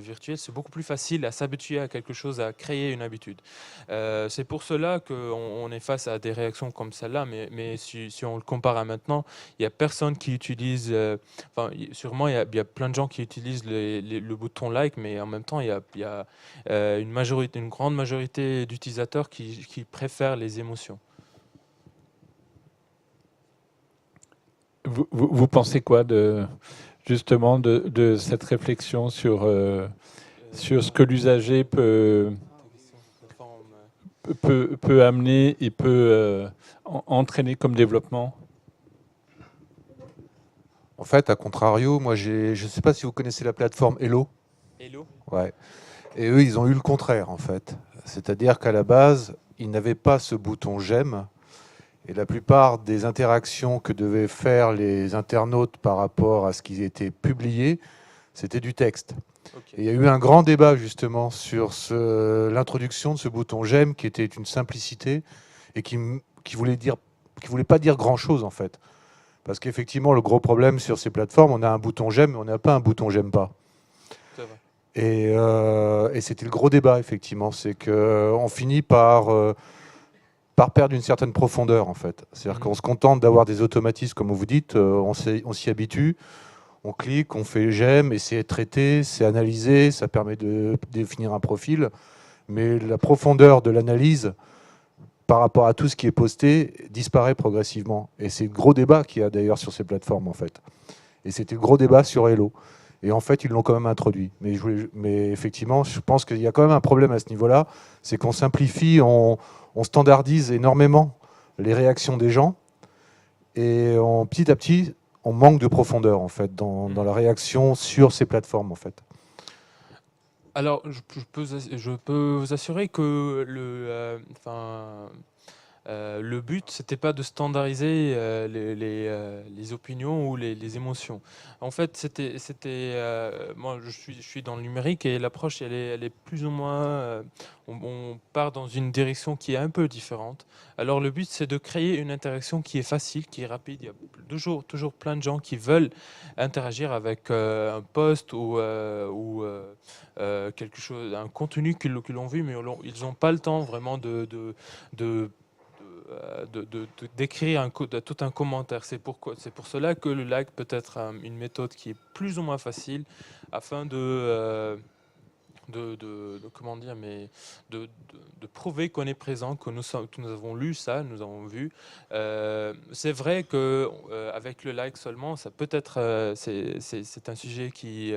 virtuel, c'est beaucoup plus facile à s'habituer à quelque chose, à créer une habitude. C'est pour cela qu'on est face à des réactions comme celle-là, mais si on le compare à maintenant, il n'y a personne qui utilise... sûrement, il y a plein de gens qui utilisent le bouton like, mais en même temps, il y a une grande majorité d'utilisateurs qui préfèrent les émotions. Vous pensez quoi justement de cette réflexion sur ce que l'usager peut amener et peut entraîner comme développement? En fait, à contrario, moi, je ne sais pas si vous connaissez la plateforme Hello. Hello. Ouais. Et eux, ils ont eu le contraire, en fait. C'est-à-dire qu'à la base, ils n'avaient pas ce bouton j'aime. Et la plupart des interactions que devaient faire les internautes par rapport à ce qui était publié, c'était du texte. Okay. Et il y a eu un grand débat justement sur l'introduction de ce bouton j'aime qui était une simplicité et qui voulait pas dire grand-chose en fait. Parce qu'effectivement, le gros problème sur ces plateformes, on a un bouton j'aime, mais on n'a pas un bouton j'aime pas. Et c'était le gros débat effectivement, c'est qu'on finit par perdre une certaine profondeur en fait. C'est-à-dire qu'on se contente d'avoir des automatismes, comme vous dites, on s'y habitue, on clique, on fait j'aime, et c'est traité, c'est analysé, ça permet de définir un profil, mais la profondeur de l'analyse par rapport à tout ce qui est posté disparaît progressivement. Et c'est le gros débat qu'il y a d'ailleurs sur ces plateformes en fait. Et c'était le gros débat sur Hello. Et en fait, ils l'ont quand même introduit. Mais effectivement, je pense qu'il y a quand même un problème à ce niveau-là, c'est qu'on simplifie, on standardise énormément les réactions des gens et petit à petit, on manque de profondeur en fait dans la réaction sur ces plateformes en fait. Alors, je peux vous assurer que le but, c'était pas de standardiser les opinions ou les émotions. En fait, moi, je suis dans le numérique et l'approche, elle est plus ou moins... on part dans une direction qui est un peu différente. Alors, le but, c'est de créer une interaction qui est facile, qui est rapide. Il y a toujours plein de gens qui veulent interagir avec un post ou quelque chose, un contenu qu'ils l'ont vu, mais ils n'ont pas le temps vraiment d'écrire tout un commentaire. C'est pour cela que le like peut être une méthode qui est plus ou moins facile afin de prouver qu'on est présent, que nous avons lu ça, nous avons vu. C'est vrai que avec le like seulement, ça peut être c'est un sujet qui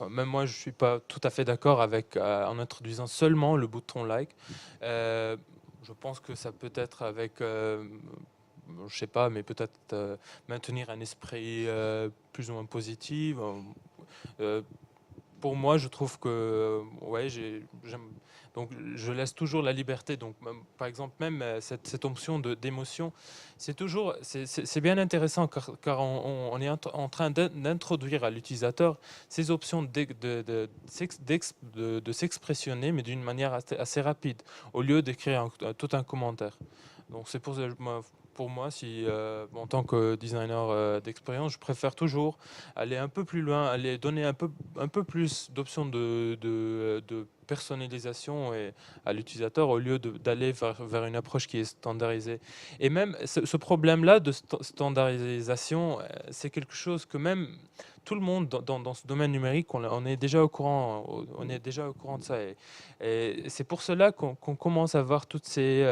même moi je suis pas tout à fait d'accord avec en introduisant seulement le bouton like. Je pense que ça peut être avec, je sais pas, mais peut-être maintenir un esprit plus ou moins positif. Pour moi, je trouve que, ouais, donc je laisse toujours la liberté. Donc, par exemple, même cette option d'émotion, c'est bien intéressant car on est en train d'introduire à l'utilisateur ces options de s'expressionner, mais d'une manière assez rapide, au lieu d'écrire tout un commentaire. Donc, c'est pour ça, pour moi, en tant que designer d'expérience, je préfère toujours aller un peu plus loin, aller donner un peu plus d'options de personnalisation à l'utilisateur au lieu d'aller vers une approche qui est standardisée. Et même ce problème-là de standardisation, c'est quelque chose que même tout le monde dans ce domaine numérique, on est déjà au courant, de ça. Et c'est pour cela qu'on commence à voir toutes ces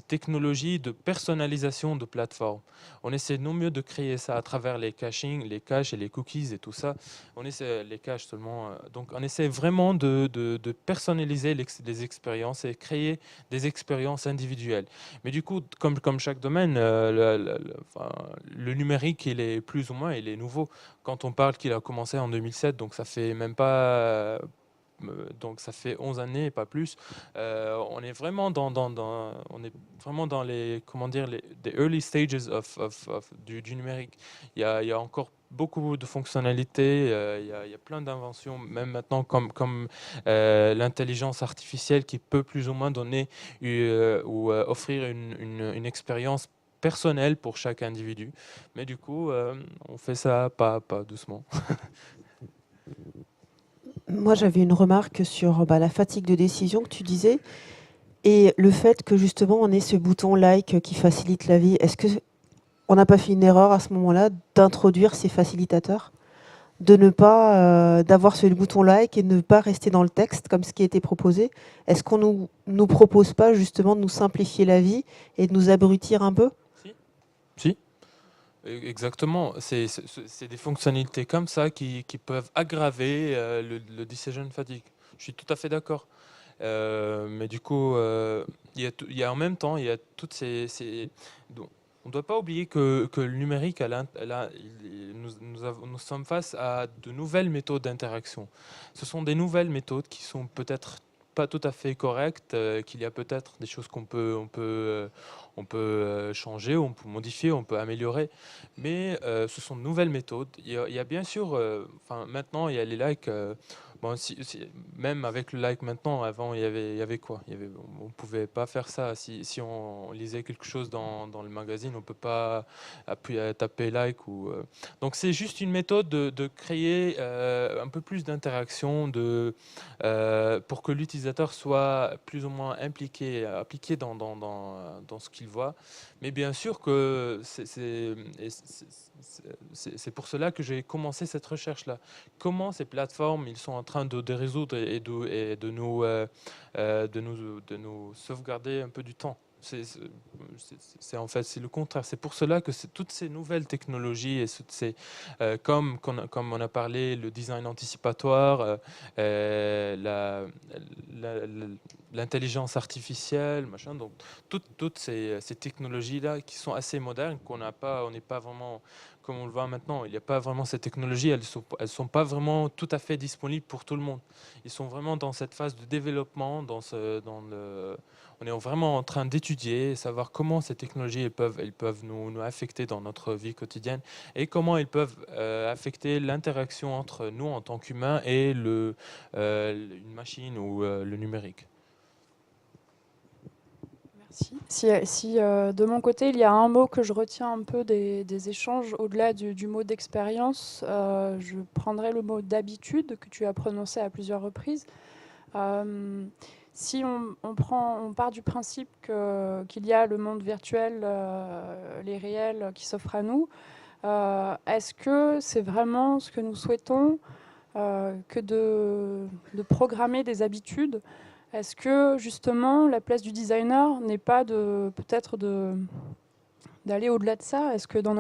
technologies de personnalisation de plateformes. On essaie non mieux de créer ça à travers les caching, les caches et les cookies et tout ça. On essaie les caches seulement. Donc on essaie vraiment de personnaliser les expériences et créer des expériences individuelles. Mais du coup, comme chaque domaine, le numérique, il est plus ou moins, il est nouveau. Quand on parle qu'il a commencé en 2007, donc ça fait même pas... donc ça fait 11 années et pas plus. On est vraiment dans les, comment dire, les early stages du numérique. Il y a encore beaucoup de fonctionnalités, il y a plein d'inventions, même maintenant comme l'intelligence artificielle qui peut plus ou moins donner ou offrir une expérience personnelle pour chaque individu. Mais du coup, on fait ça pas doucement. Moi, j'avais une remarque sur la fatigue de décision que tu disais et le fait que justement on ait ce bouton like qui facilite la vie. Est-ce qu'on n'a pas fait une erreur à ce moment-là d'introduire ces facilitateurs, de ne pas d'avoir ce bouton like et de ne pas rester dans le texte comme ce qui a été proposé? Est-ce qu'on nous propose pas justement de nous simplifier la vie et de nous abrutir un peu? Si. Exactement, c'est des fonctionnalités comme ça qui peuvent aggraver le decision fatigue. Je suis tout à fait d'accord. Mais du coup, il y a en même temps, il y a toutes on ne doit pas oublier que le numérique, nous sommes face à de nouvelles méthodes d'interaction. Ce sont des nouvelles méthodes qui sont peut-être pas tout à fait correctes, qu'il y a peut-être des choses qu'on peut changer, on peut modifier, on peut améliorer, mais ce sont de nouvelles méthodes. Il y a bien sûr, maintenant il y a les likes. Bon, même avec le like maintenant, avant il y avait quoi? On pouvait pas faire ça. Si on lisait quelque chose dans le magazine, on peut pas taper like Donc c'est juste une méthode de créer un peu plus d'interaction, pour que l'utilisateur soit plus ou moins impliqué dans ce qu'il voit. Mais bien sûr que c'est pour cela que j'ai commencé cette recherche-là. Comment ces plateformes ils sont en train de résoudre et de nous sauvegarder un peu du temps. En fait, c'est le contraire. C'est pour cela que toutes ces nouvelles technologies et comme on a parlé, le design anticipatoire, l'intelligence artificielle, machin. Donc toutes ces technologies-là qui sont assez modernes, on n'est pas vraiment, comme on le voit maintenant, il n'y a pas vraiment ces technologies, elles sont pas vraiment tout à fait disponibles pour tout le monde. Ils sont vraiment dans cette phase de développement, on est vraiment en train d'étudier, savoir comment ces technologies elles peuvent nous affecter dans notre vie quotidienne et comment elles peuvent affecter l'interaction entre nous en tant qu'humains et une machine ou le numérique. Si de mon côté, il y a un mot que je retiens un peu des échanges, au-delà du mot d'expérience, je prendrais le mot d'habitude que tu as prononcé à plusieurs reprises. Si on part du principe qu'il y a le monde virtuel, les réels qui s'offrent à nous, est-ce que c'est vraiment ce que nous souhaitons que de programmer des habitudes? Est-ce que justement la place du designer n'est pas peut-être d'aller au-delà de ça? Est-ce que dans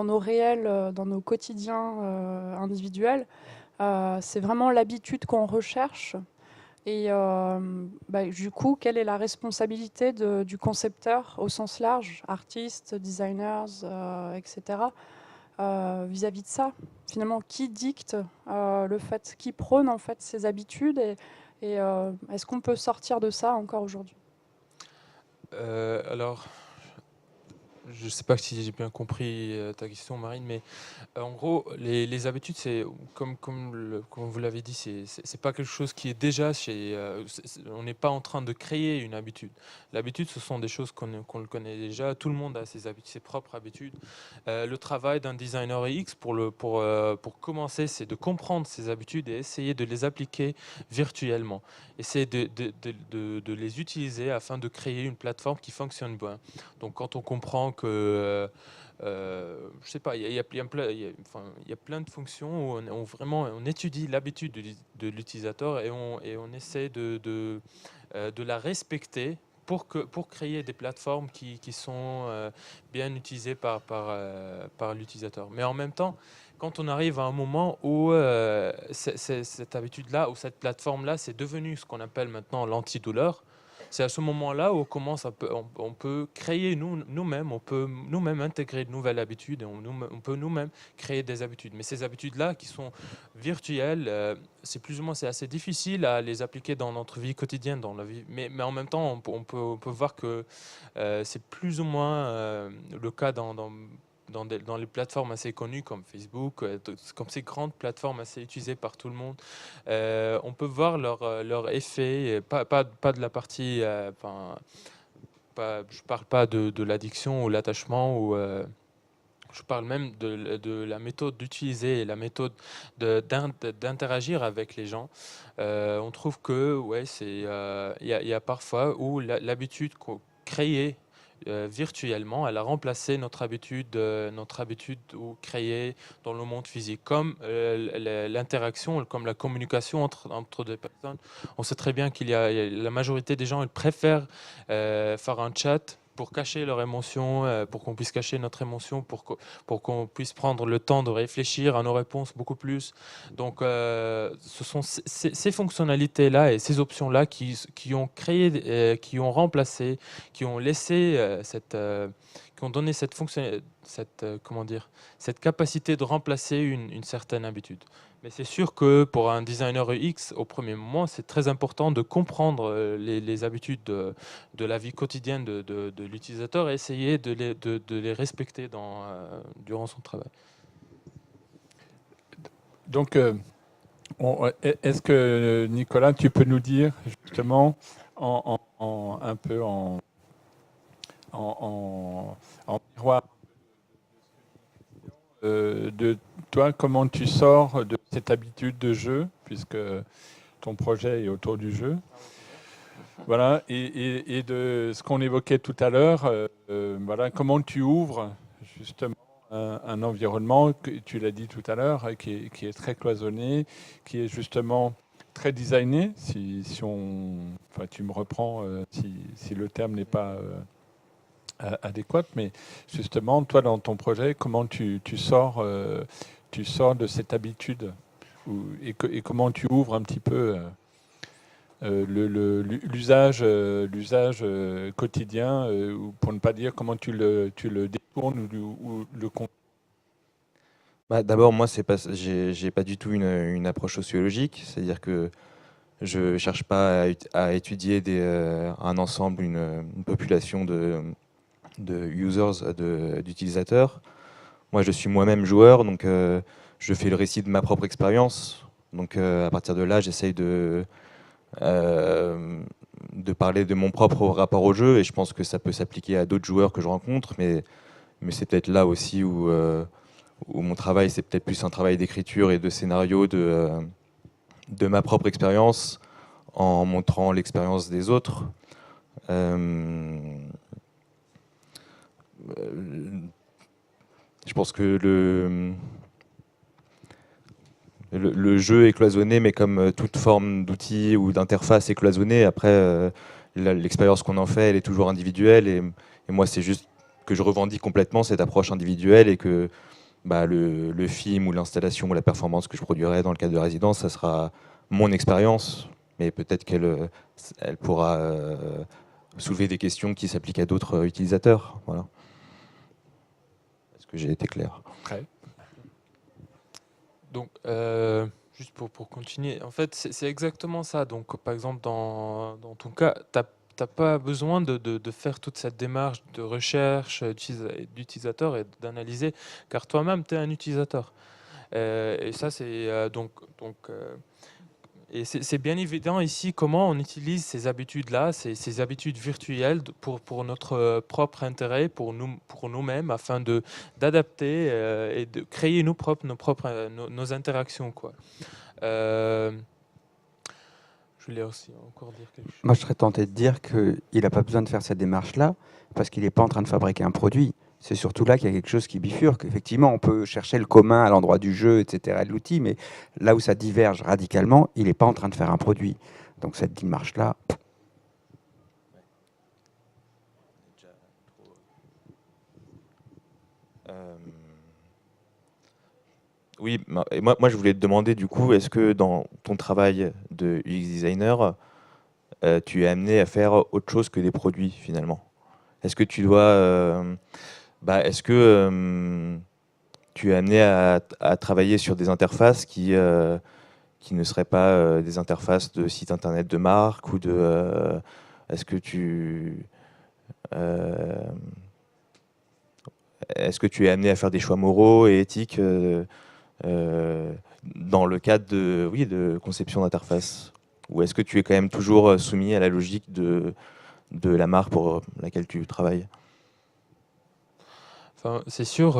nos réels, dans nos quotidiens individuels, c'est vraiment l'habitude qu'on recherche? Et du coup, quelle est la responsabilité du concepteur au sens large, artistes, designers, etc., vis-à-vis de ça? Finalement, qui dicte qui prône en fait ces habitudes et est-ce qu'on peut sortir de ça encore aujourd'hui? Alors, je ne sais pas si j'ai bien compris ta question, Marine, mais en gros, les habitudes, c'est comme vous l'avez dit, c'est pas quelque chose qui est déjà chez. On n'est pas en train de créer une habitude. L'habitude, ce sont des choses qu'on le connaît déjà. Tout le monde a ses habitudes, ses propres habitudes. Le travail d'un designer X pour commencer, c'est de comprendre ses habitudes et essayer de les appliquer virtuellement. Essayer de les utiliser afin de créer une plateforme qui fonctionne bien. Donc quand on comprend que, je sais pas, il y a plein de fonctions où on étudie l'habitude de l'utilisateur et on essaie de la respecter pour créer des plateformes qui sont bien utilisées par l'utilisateur. Mais en même temps, quand on arrive à un moment où cette habitude-là, ou cette plateforme-là, c'est devenu ce qu'on appelle maintenant l'antidouleur, c'est à ce moment-là où on peut créer nous-mêmes, on peut nous-mêmes intégrer de nouvelles habitudes et on peut nous-mêmes créer des habitudes. Mais ces habitudes-là qui sont virtuelles, c'est assez difficile à les appliquer dans notre vie quotidienne, dans la vie. Mais en même temps, on peut voir que c'est plus ou moins le cas dans les plateformes assez connues comme Facebook, comme ces grandes plateformes assez utilisées par tout le monde. On peut voir leur effet, pas de la partie, je ne parle pas de l'addiction ou l'attachement, je parle même de la méthode d'utiliser et la méthode d'interagir avec les gens. On trouve que ouais, y a parfois où l'habitude créée virtuellement, elle a remplacé notre habitude ou créée dans le monde physique, comme l'interaction, comme la communication entre deux personnes. On sait très bien la majorité des gens, ils préfèrent faire un chat pour cacher leur émotion, pour qu'on puisse cacher notre émotion, pour qu'on puisse prendre le temps de réfléchir à nos réponses beaucoup plus. Donc, ce sont ces fonctionnalités-là et ces options-là qui ont créé, qui ont remplacé, qui ont laissé qui ont donné cette capacité de remplacer une certaine habitude. Mais c'est sûr que pour un designer UX, au premier moment, c'est très important de comprendre les habitudes de la vie quotidienne de l'utilisateur et essayer de les respecter durant son travail. Donc, est-ce que, Nicolas, tu peux nous dire justement un peu en miroir de toi, comment tu sors de cette habitude de jeu, puisque ton projet est autour du jeu. Voilà, et de ce qu'on évoquait tout à l'heure, voilà, comment tu ouvres justement un environnement, tu l'as dit tout à l'heure, qui est très cloisonné, qui est justement très designé, enfin, tu me reprends si le terme n'est pas adéquate, mais justement, toi, dans ton projet, comment tu sors de cette habitude et comment tu ouvres un petit peu l'usage quotidien, ou pour ne pas dire comment tu le détournes ou le comptes. D'abord, moi, j'ai pas du tout une approche sociologique, c'est-à-dire que je cherche pas à étudier un ensemble, une population de users, d'utilisateurs. Moi, je suis moi-même joueur, donc je fais le récit de ma propre expérience. Donc à partir de là, j'essaye de parler de mon propre rapport au jeu, et je pense que ça peut s'appliquer à d'autres joueurs que je rencontre, mais c'est peut-être là aussi où mon travail, c'est peut-être plus un travail d'écriture et de scénario de ma propre expérience, en montrant l'expérience des autres. Je pense que le jeu est cloisonné, mais comme toute forme d'outil ou d'interface est cloisonnée, après, l'expérience qu'on en fait, elle est toujours individuelle. Et moi, c'est juste que je revendique complètement cette approche individuelle, et que le film ou l'installation ou la performance que je produirai dans le cadre de résidence, ça sera mon expérience, mais peut-être qu'elle pourra soulever des questions qui s'appliquent à d'autres utilisateurs. Voilà. Est-ce que j'ai été clair? Ouais. Donc, juste pour continuer, en fait, c'est exactement ça. Donc, par exemple, dans ton cas, tu t'as pas besoin de faire toute cette démarche de recherche d'utilisateur et d'analyser, car toi-même, tu es un utilisateur. Et ça, c'est et c'est bien évident ici comment on utilise ces habitudes-là, ces habitudes virtuelles pour notre propre intérêt, pour nous-mêmes, afin d'adapter et de créer nos interactions, quoi. Je voulais aussi encore dire quelque chose. Moi, je serais tenté de dire qu'il n'a pas besoin de faire cette démarche-là parce qu'il n'est pas en train de fabriquer un produit. C'est surtout là qu'il y a quelque chose qui bifurque. Effectivement, on peut chercher le commun à l'endroit du jeu, etc., de l'outil, mais là où ça diverge radicalement, il n'est pas en train de faire un produit. Donc cette démarche-là... Oui, et moi je voulais te demander du coup, est-ce que dans ton travail de UX designer, tu es amené à faire autre chose que des produits finalement? Est-ce que tu dois... est-ce que tu es amené à travailler sur des interfaces qui ne seraient pas des interfaces de site internet de marque ou de... est-ce que tu es amené à faire des choix moraux et éthiques dans le cadre de conception d'interface? Ou est-ce que tu es quand même toujours soumis à la logique de la marque pour laquelle tu travailles? Enfin, c'est sûr,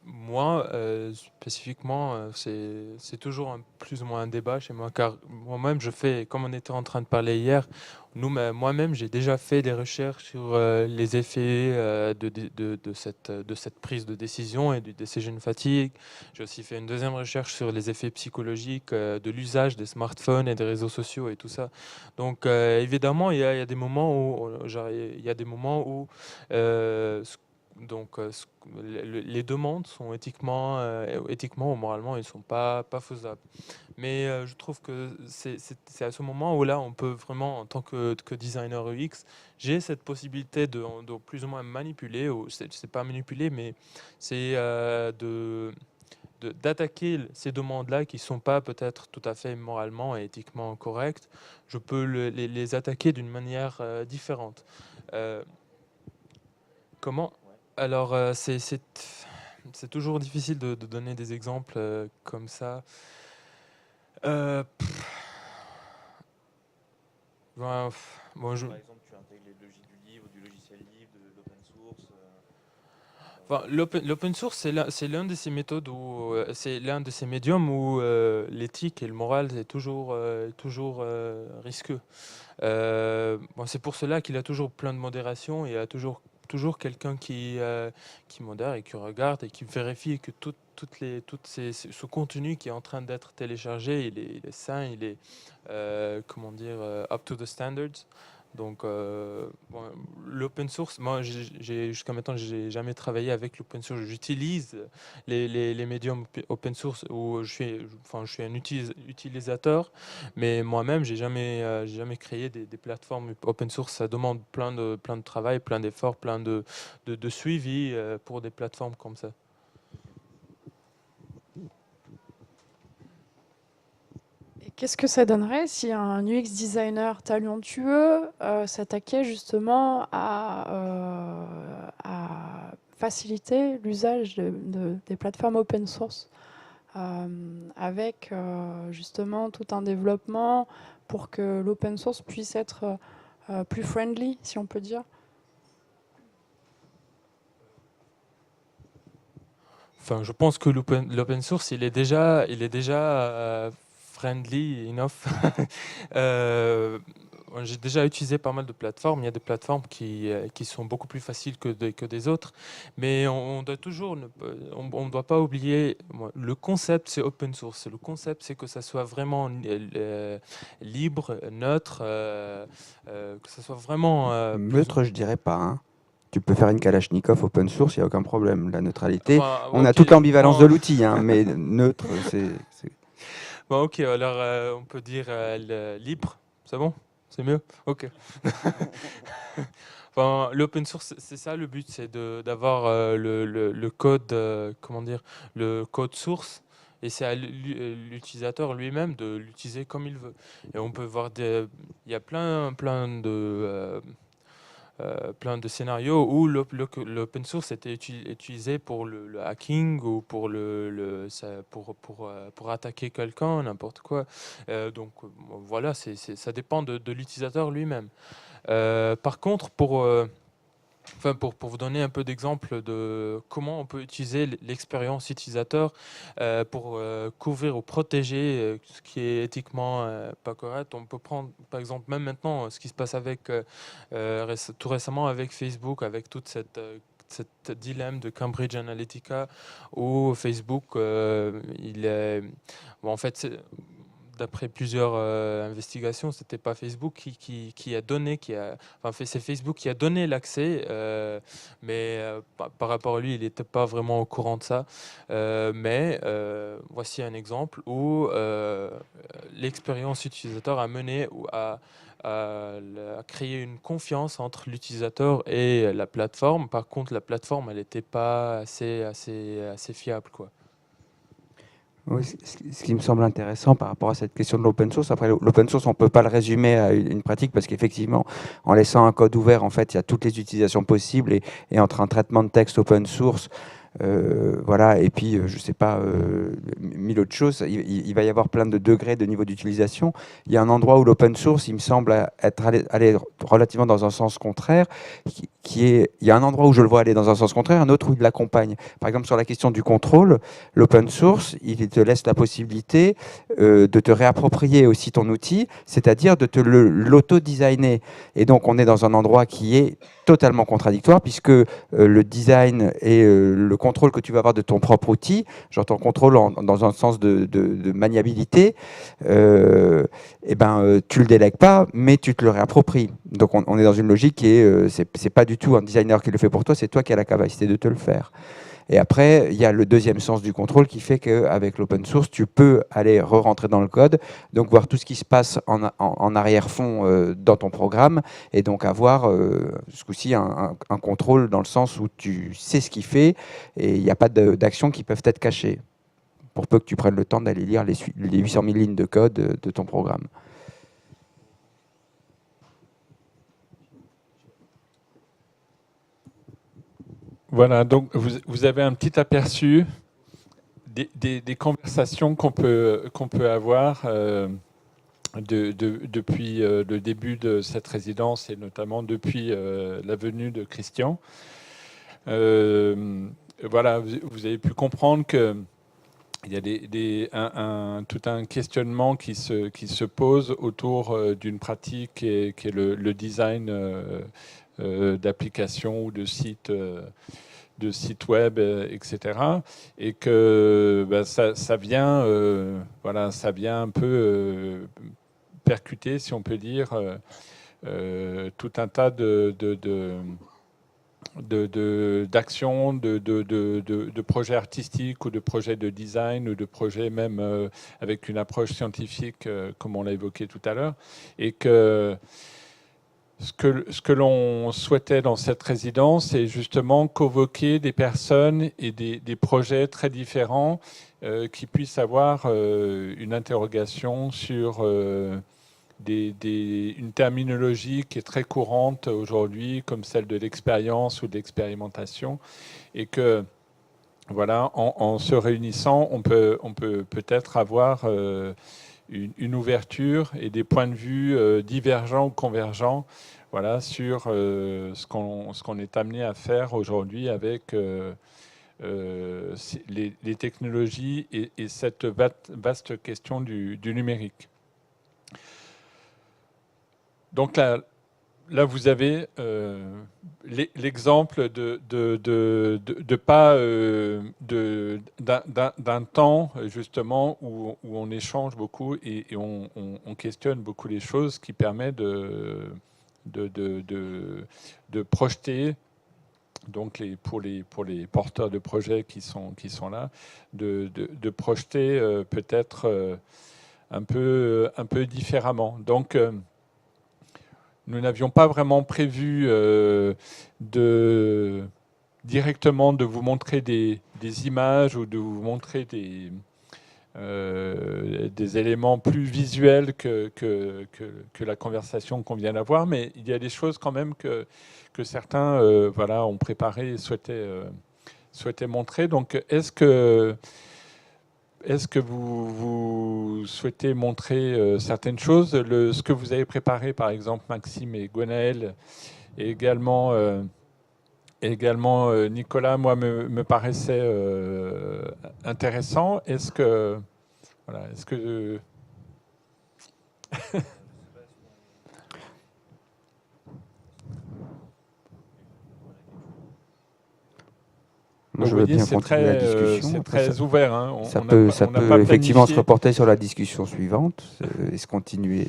moi, spécifiquement, c'est toujours plus ou moins un débat chez moi, car moi-même, je fais, comme on était en train de parler hier, moi-même, j'ai déjà fait des recherches sur les effets de cette prise de décision et du decision fatigue. J'ai aussi fait une deuxième recherche sur les effets psychologiques de l'usage des smartphones et des réseaux sociaux et tout ça. Donc, évidemment, il y a des moments où les demandes sont éthiquement ou moralement, ils ne sont pas faisables. Mais je trouve que c'est à ce moment où là, on peut vraiment, en tant que designer UX, j'ai cette possibilité de plus ou moins manipuler, ou c'est pas manipuler, mais c'est d'attaquer ces demandes-là qui ne sont pas peut-être tout à fait moralement et éthiquement correctes. Je peux les attaquer d'une manière différente. Comment ? Alors, c'est toujours difficile de donner des exemples comme ça. Bon, Par exemple, tu intègres les logiques du livre, du logiciel libre, de l'open source. Enfin, l'open source, c'est l'un de ces méthodes où c'est l'un de ces médiums où l'éthique et le moral est toujours risqueux. Bon, c'est pour cela qu'il a toujours plein de modération et il y a toujours quelqu'un qui modère et qui regarde et qui vérifie que ce contenu qui est en train d'être téléchargé, il est sain, il est up to the standards. Donc l'open source, moi jusqu'à maintenant j'ai jamais travaillé avec l'open source. J'utilise les médiums open source où je suis un utilisateur, mais moi-même j'ai jamais créé des plateformes open source. Ça demande plein de travail, plein d'efforts, plein de suivi pour des plateformes comme ça. Qu'est-ce que ça donnerait si un UX designer talentueux s'attaquait justement à faciliter l'usage des plateformes open source avec justement tout un développement pour que l'open source puisse être plus friendly, si on peut dire? Enfin, je pense que l'open source, il est déjà friendly enough. J'ai déjà utilisé pas mal de plateformes. Il y a des plateformes qui sont beaucoup plus faciles que des autres. Mais on doit toujours, on ne doit pas oublier, le concept, c'est open source. Le concept, c'est que ça soit vraiment libre, neutre, que ça soit vraiment... neutre, je dirais pas, hein. Tu peux faire une Kalachnikov open source, il n'y a aucun problème. La neutralité, Enfin, on a toute l'ambivalence de l'outil, hein, mais neutre, c'est... Bon, ok, alors on peut dire libre, c'est bon? C'est mieux? Ok. Enfin, l'open source, c'est ça le but, c'est d'avoir le code, le code source et c'est à l'utilisateur lui-même de l'utiliser comme il veut. Et on peut voir il y a plein de scénarios où l'open source était utilisé pour le hacking ou pour pour attaquer quelqu'un, n'importe quoi. Donc voilà, ça dépend de l'utilisateur lui-même. Par contre, pour vous donner un peu d'exemple de comment on peut utiliser l'expérience utilisateur pour couvrir ou protéger ce qui est éthiquement pas correct, on peut prendre par exemple même maintenant ce qui se passe avec tout récemment avec Facebook, avec toute cette dilemme de Cambridge Analytica où Facebook en fait d'après plusieurs investigations, c'était pas Facebook qui a donné, c'est Facebook qui a donné l'accès, mais par rapport à lui, il n'était pas vraiment au courant de ça. Mais voici un exemple où l'expérience utilisateur a mené à créer une confiance entre l'utilisateur et la plateforme. Par contre, la plateforme, elle n'était pas assez fiable, quoi. Oui, ce qui me semble intéressant par rapport à cette question de l'open source. Après, l'open source, on ne peut pas le résumer à une pratique parce qu'effectivement, en laissant un code ouvert, en fait, il y a toutes les utilisations possibles et entre un traitement de texte open source, voilà, et puis, je ne sais pas, mille autres choses, il va y avoir plein de degrés de niveau d'utilisation. Il y a un endroit où l'open source, il me semble être allé relativement dans un sens contraire, il y a un endroit où je le vois aller dans un sens contraire, un autre où il l'accompagne. Par exemple, sur la question du contrôle, l'open source, il te laisse la possibilité de te réapproprier aussi ton outil, c'est-à-dire de te l'auto-designer. Et donc, on est dans un endroit qui est totalement contradictoire, puisque le design et le contrôle que tu vas avoir de ton propre outil, j'entends contrôle dans un sens de maniabilité, tu le délègues pas, mais tu te le réappropries. Donc on est dans une logique qui est, c'est pas du tout un designer qui le fait pour toi, c'est toi qui as la capacité de te le faire. Et après, il y a le deuxième sens du contrôle qui fait qu'avec l'open source, tu peux aller re-rentrer dans le code, donc voir tout ce qui se passe en arrière-fond dans ton programme, et donc avoir ce coup-ci un contrôle dans le sens où tu sais ce qu'il fait, et il n'y a pas d'actions qui peuvent être cachées, pour peu que tu prennes le temps d'aller lire les 800 000 lignes de code de ton programme. Voilà, donc vous avez un petit aperçu des conversations qu'on peut avoir depuis le début de cette résidence et notamment depuis la venue de Christian. Voilà, vous avez pu comprendre que il y a tout un questionnement qui se pose autour d'une pratique qui est le design d'applications ou de sites web, etc. Et que ça vient un peu percuter, si on peut dire, tout un tas d'actions, de projets artistiques ou de projets de design ou de projets même avec une approche scientifique, comme on l'a évoqué tout à l'heure, et que ce que l'on souhaitait dans cette résidence, c'est justement convoquer des personnes et des projets très différents qui puissent avoir une interrogation sur une terminologie qui est très courante aujourd'hui, comme celle de l'expérience ou de l'expérimentation, et que voilà, en se réunissant, on peut peut-être avoir une ouverture et des points de vue divergents ou convergents, voilà, sur ce qu'on est amené à faire aujourd'hui avec les technologies et cette vaste question du numérique. Donc là, vous avez l'exemple d'un temps justement où on échange beaucoup et on questionne beaucoup les choses, qui permet de projeter, donc pour les porteurs de projets qui sont là, de projeter peut-être un peu différemment. Donc nous n'avions pas vraiment prévu directement de vous montrer des images ou de vous montrer des éléments plus visuels que la conversation qu'on vient d'avoir, mais il y a des choses quand même que certains voilà, ont préparées et souhaitaient montrer. Donc, est-ce que vous souhaitez montrer certaines choses, ce que vous avez préparé, par exemple, Maxime et Gwenaël, et également Nicolas, moi, me paraissait intéressant. Est-ce que... Voilà, est-ce que... Moi, je veux bien continuer la discussion. C'est très ouvert. Hein. Ça peut effectivement se reporter sur la discussion suivante et se continuer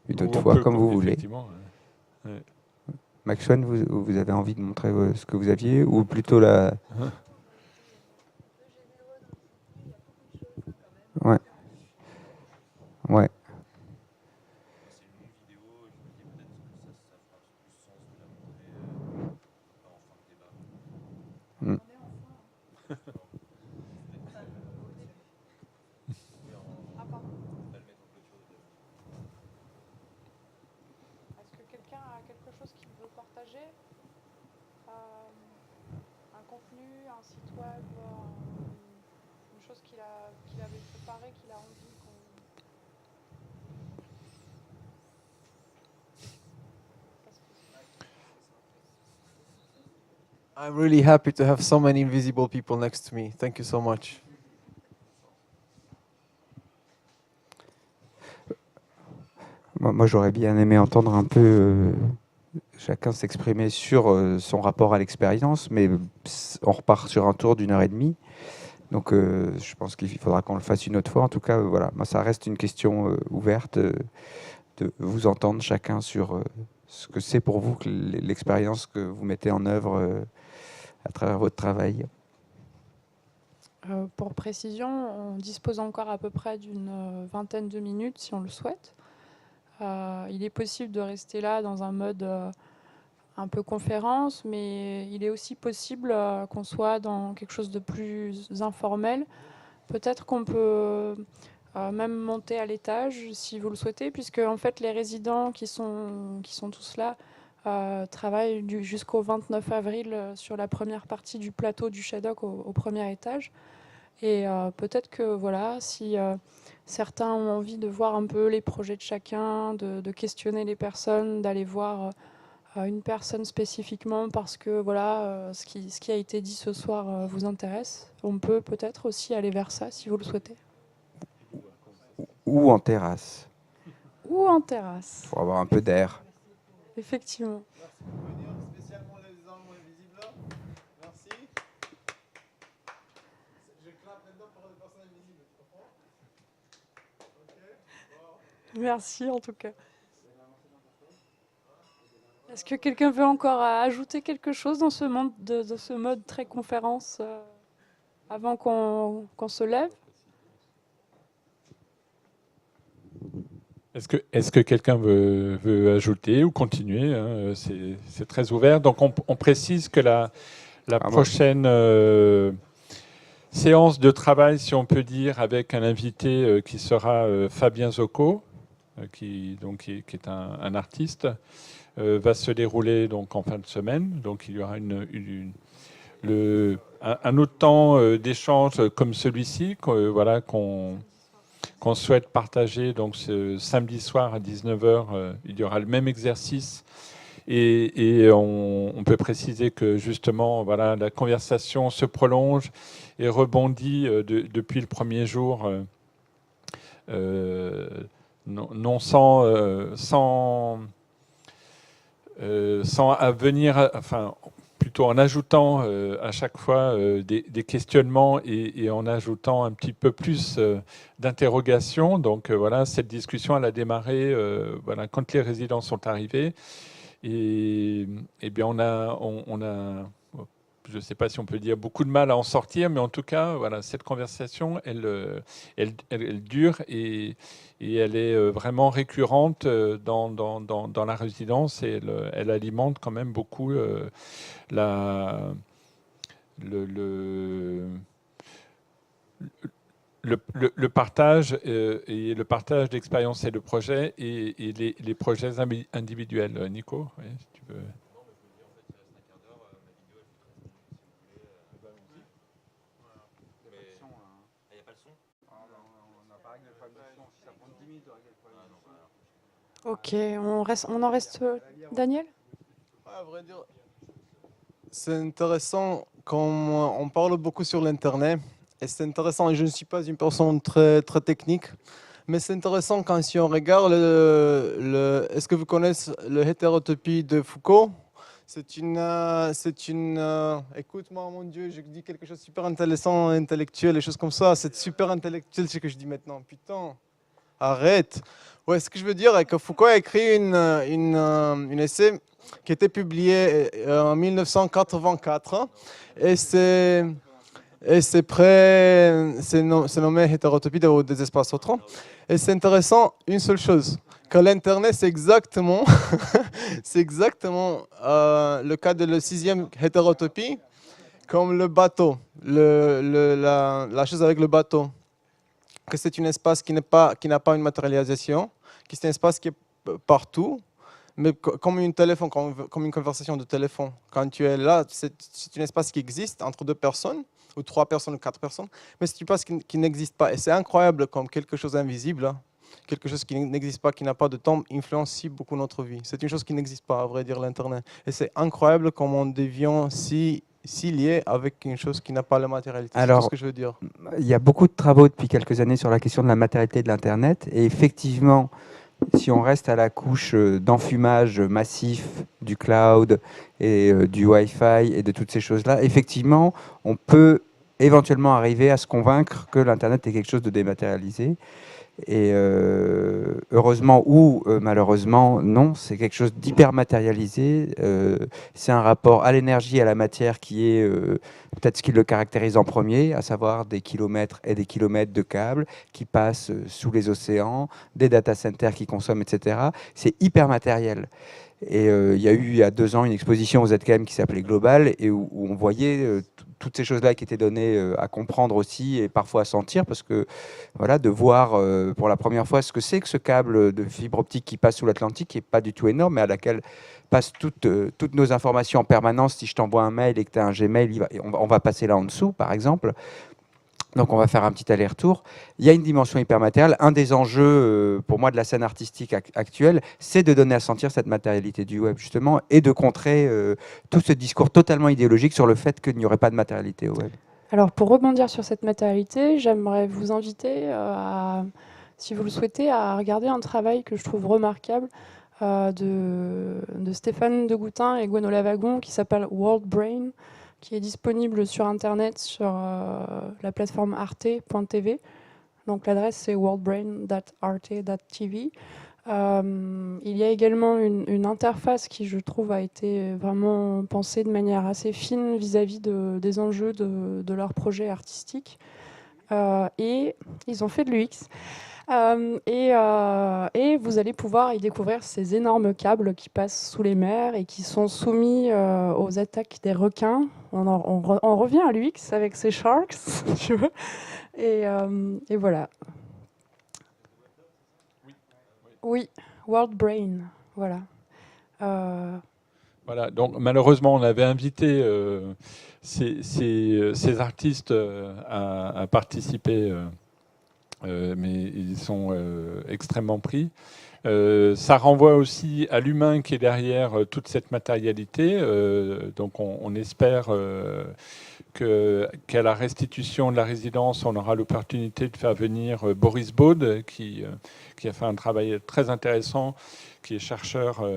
une autre fois, comme vous voulez. Ouais. Maxwell, vous avez envie de montrer ce que vous aviez, ou plutôt la... Ouais. Ouais. Mm. Est-ce que quelqu'un a quelque chose qu'il veut partager? Un contenu, un site web, une chose qu'il avait préparée, qu'il a envie qu'on... I'm really happy to have so many invisible people next to me. Thank you so much. Moi, j'aurais bien aimé entendre un peu chacun s'exprimer sur son rapport à l'expérience, mais on repart sur un tour d'1h30. Donc, je pense qu'il faudra qu'on le fasse une autre fois. En tout cas, voilà, moi, ça reste une question ouverte de vous entendre chacun sur ce que c'est pour vous l'expérience que vous mettez en œuvre à travers votre travail. Pour précision, on dispose encore à peu près d'une vingtaine de minutes si on le souhaite. Il est possible de rester là dans un mode un peu conférence, mais il est aussi possible qu'on soit dans quelque chose de plus informel. Peut-être qu'on peut même monter à l'étage si vous le souhaitez, puisque en fait les résidents qui sont tous là travaillent jusqu'au 29 avril sur la première partie du plateau du Shadok au premier étage. Et peut-être que voilà, si certains ont envie de voir un peu les projets de chacun, de questionner les personnes, d'aller voir une personne spécifiquement parce que voilà, ce qui a été dit ce soir vous intéresse, on peut peut-être aussi aller vers ça si vous le souhaitez. Ou en terrasse. Ou en terrasse. Pour avoir un peu d'air. Effectivement. Merci pour venir, spécialement les gens invisibles. Merci. Je clappe maintenant pour les personnes invisibles, tu comprends? Ok. Bon. Merci en tout cas. Est-ce que quelqu'un veut encore ajouter quelque chose dans ce mode très conférence avant qu'on se lève? Est-ce que quelqu'un veut ajouter ou continuer, hein, c'est très ouvert. Donc on précise que la prochaine séance de travail, si on peut dire, avec un invité qui sera Fabien Zocco, qui est un artiste, va se dérouler donc en fin de semaine. Donc il y aura un autre temps d'échange comme celui-ci, voilà, qu'on souhaite partager. Donc ce samedi soir à 19h, il y aura le même exercice. Et on peut préciser que justement, voilà, la conversation se prolonge et rebondit depuis le premier jour, non sans venir, enfin plutôt en ajoutant à chaque fois des questionnements et en ajoutant un petit peu plus d'interrogations. Donc voilà, cette discussion elle a démarré voilà, quand les résidents sont arrivés et bien on a je ne sais pas si on peut dire beaucoup de mal à en sortir, mais en tout cas, voilà, cette conversation, elle dure et elle est vraiment récurrente dans la résidence et elle alimente quand même beaucoup le partage et le partage d'expériences et de projets et les projets individuels. Nico, oui, si tu veux. Ok, on en reste. Daniel? À vrai dire, c'est intéressant quand on parle beaucoup sur l'Internet. Et c'est intéressant, et je ne suis pas une personne très, très technique, mais c'est intéressant quand si on regarde est-ce que vous connaissez le hétérotopie de Foucault? Écoute-moi, mon Dieu, je dis quelque chose de super intéressant, intellectuel, des choses comme ça. C'est super intellectuel ce que je dis maintenant. Putain, arrête. Ouais, ce que je veux dire est que Foucault a écrit une essai qui a été publié en 1984 et c'est nommé hétérotopie des espaces autrants. Et c'est intéressant, une seule chose, que l'Internet, c'est exactement, le cas de la 6e hétérotopie, comme le bateau, la chose avec le bateau, que c'est un espace qui n'a pas une matérialisation, que c'est un espace qui est partout, mais comme un téléphone, comme une conversation de téléphone. Quand tu es là, c'est un espace qui existe entre 2 personnes, ou 3 personnes, ou 4 personnes, mais c'est un espace qui n'existe pas. Et c'est incroyable comme quelque chose d'invisible, quelque chose qui n'existe pas, qui n'a pas de temps, influence si beaucoup notre vie. C'est une chose qui n'existe pas, à vrai dire, l'Internet. Et c'est incroyable comment on devient si lié avec une chose qui n'a pas la matérialité. C'est tout ce que je veux dire. Il y a beaucoup de travaux depuis quelques années sur la question de la matérialité de l'Internet. Et effectivement, si on reste à la couche d'enfumage massif du cloud et du Wi-Fi et de toutes ces choses-là, effectivement, on peut éventuellement arriver à se convaincre que l'Internet est quelque chose de dématérialisé. Et heureusement ou malheureusement, non, c'est quelque chose d'hyper matérialisé. C'est un rapport à l'énergie et à la matière qui est peut-être ce qui le caractérise en premier, à savoir des kilomètres et des kilomètres de câbles qui passent sous les océans, des data centers qui consomment, etc. C'est hyper matériel. Et il y a eu il y a 2 ans une exposition au ZKM qui s'appelait Global et où on voyait toutes ces choses-là qui étaient données à comprendre aussi et parfois à sentir, parce que voilà, de voir pour la première fois ce que c'est que ce câble de fibre optique qui passe sous l'Atlantique, qui n'est pas du tout énorme, mais à laquelle passent toutes nos informations en permanence. Si je t'envoie un mail et que tu as un Gmail, on va passer là en dessous, par exemple. Donc on va faire un petit aller-retour. Il y a une dimension hypermatérielle. Un des enjeux pour moi de la scène artistique actuelle, c'est de donner à sentir cette matérialité du web justement et de contrer tout ce discours totalement idéologique sur le fait qu'il n'y aurait pas de matérialité au web. Alors pour rebondir sur cette matérialité, j'aimerais vous inviter, si vous le souhaitez, à regarder un travail que je trouve remarquable de Stéphane Degoutin et Gwenola Wagon qui s'appelle World Brain, qui est disponible sur Internet sur la plateforme arte.tv. Donc l'adresse c'est worldbrain.arte.tv. Il y a également une interface qui, je trouve, a été vraiment pensée de manière assez fine vis-à-vis des enjeux de leur projet artistique. Et ils ont fait de l'UX. Et vous allez pouvoir y découvrir ces énormes câbles qui passent sous les mers et qui sont soumis aux attaques des requins. On revient à l'UX avec ces sharks, si tu veux. Et voilà. Oui, World Brain, voilà. Voilà, donc malheureusement, on avait invité ces artistes à participer, mais ils sont extrêmement pris. Ça renvoie aussi à l'humain qui est derrière toute cette matérialité. Donc on espère qu'à la restitution de la résidence, on aura l'opportunité de faire venir Boris Baud, qui a fait un travail très intéressant, qui est chercheur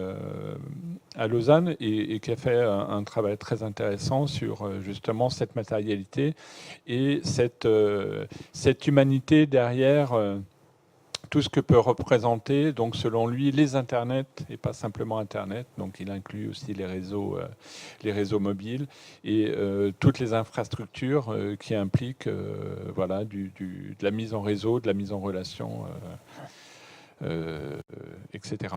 à Lausanne et qui a fait un travail très intéressant sur justement cette matérialité et cette humanité derrière tout ce que peut représenter, donc selon lui, les internets et pas simplement Internet. Donc il inclut aussi les réseaux mobiles et toutes les infrastructures qui impliquent voilà, de la mise en réseau, de la mise en relation, etc.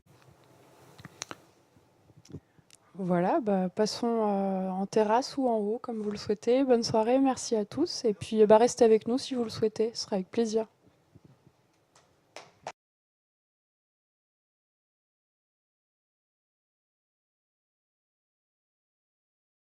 Voilà, passons en terrasse ou en haut, comme vous le souhaitez. Bonne soirée, merci à tous. Et puis restez avec nous si vous le souhaitez, ce sera avec plaisir.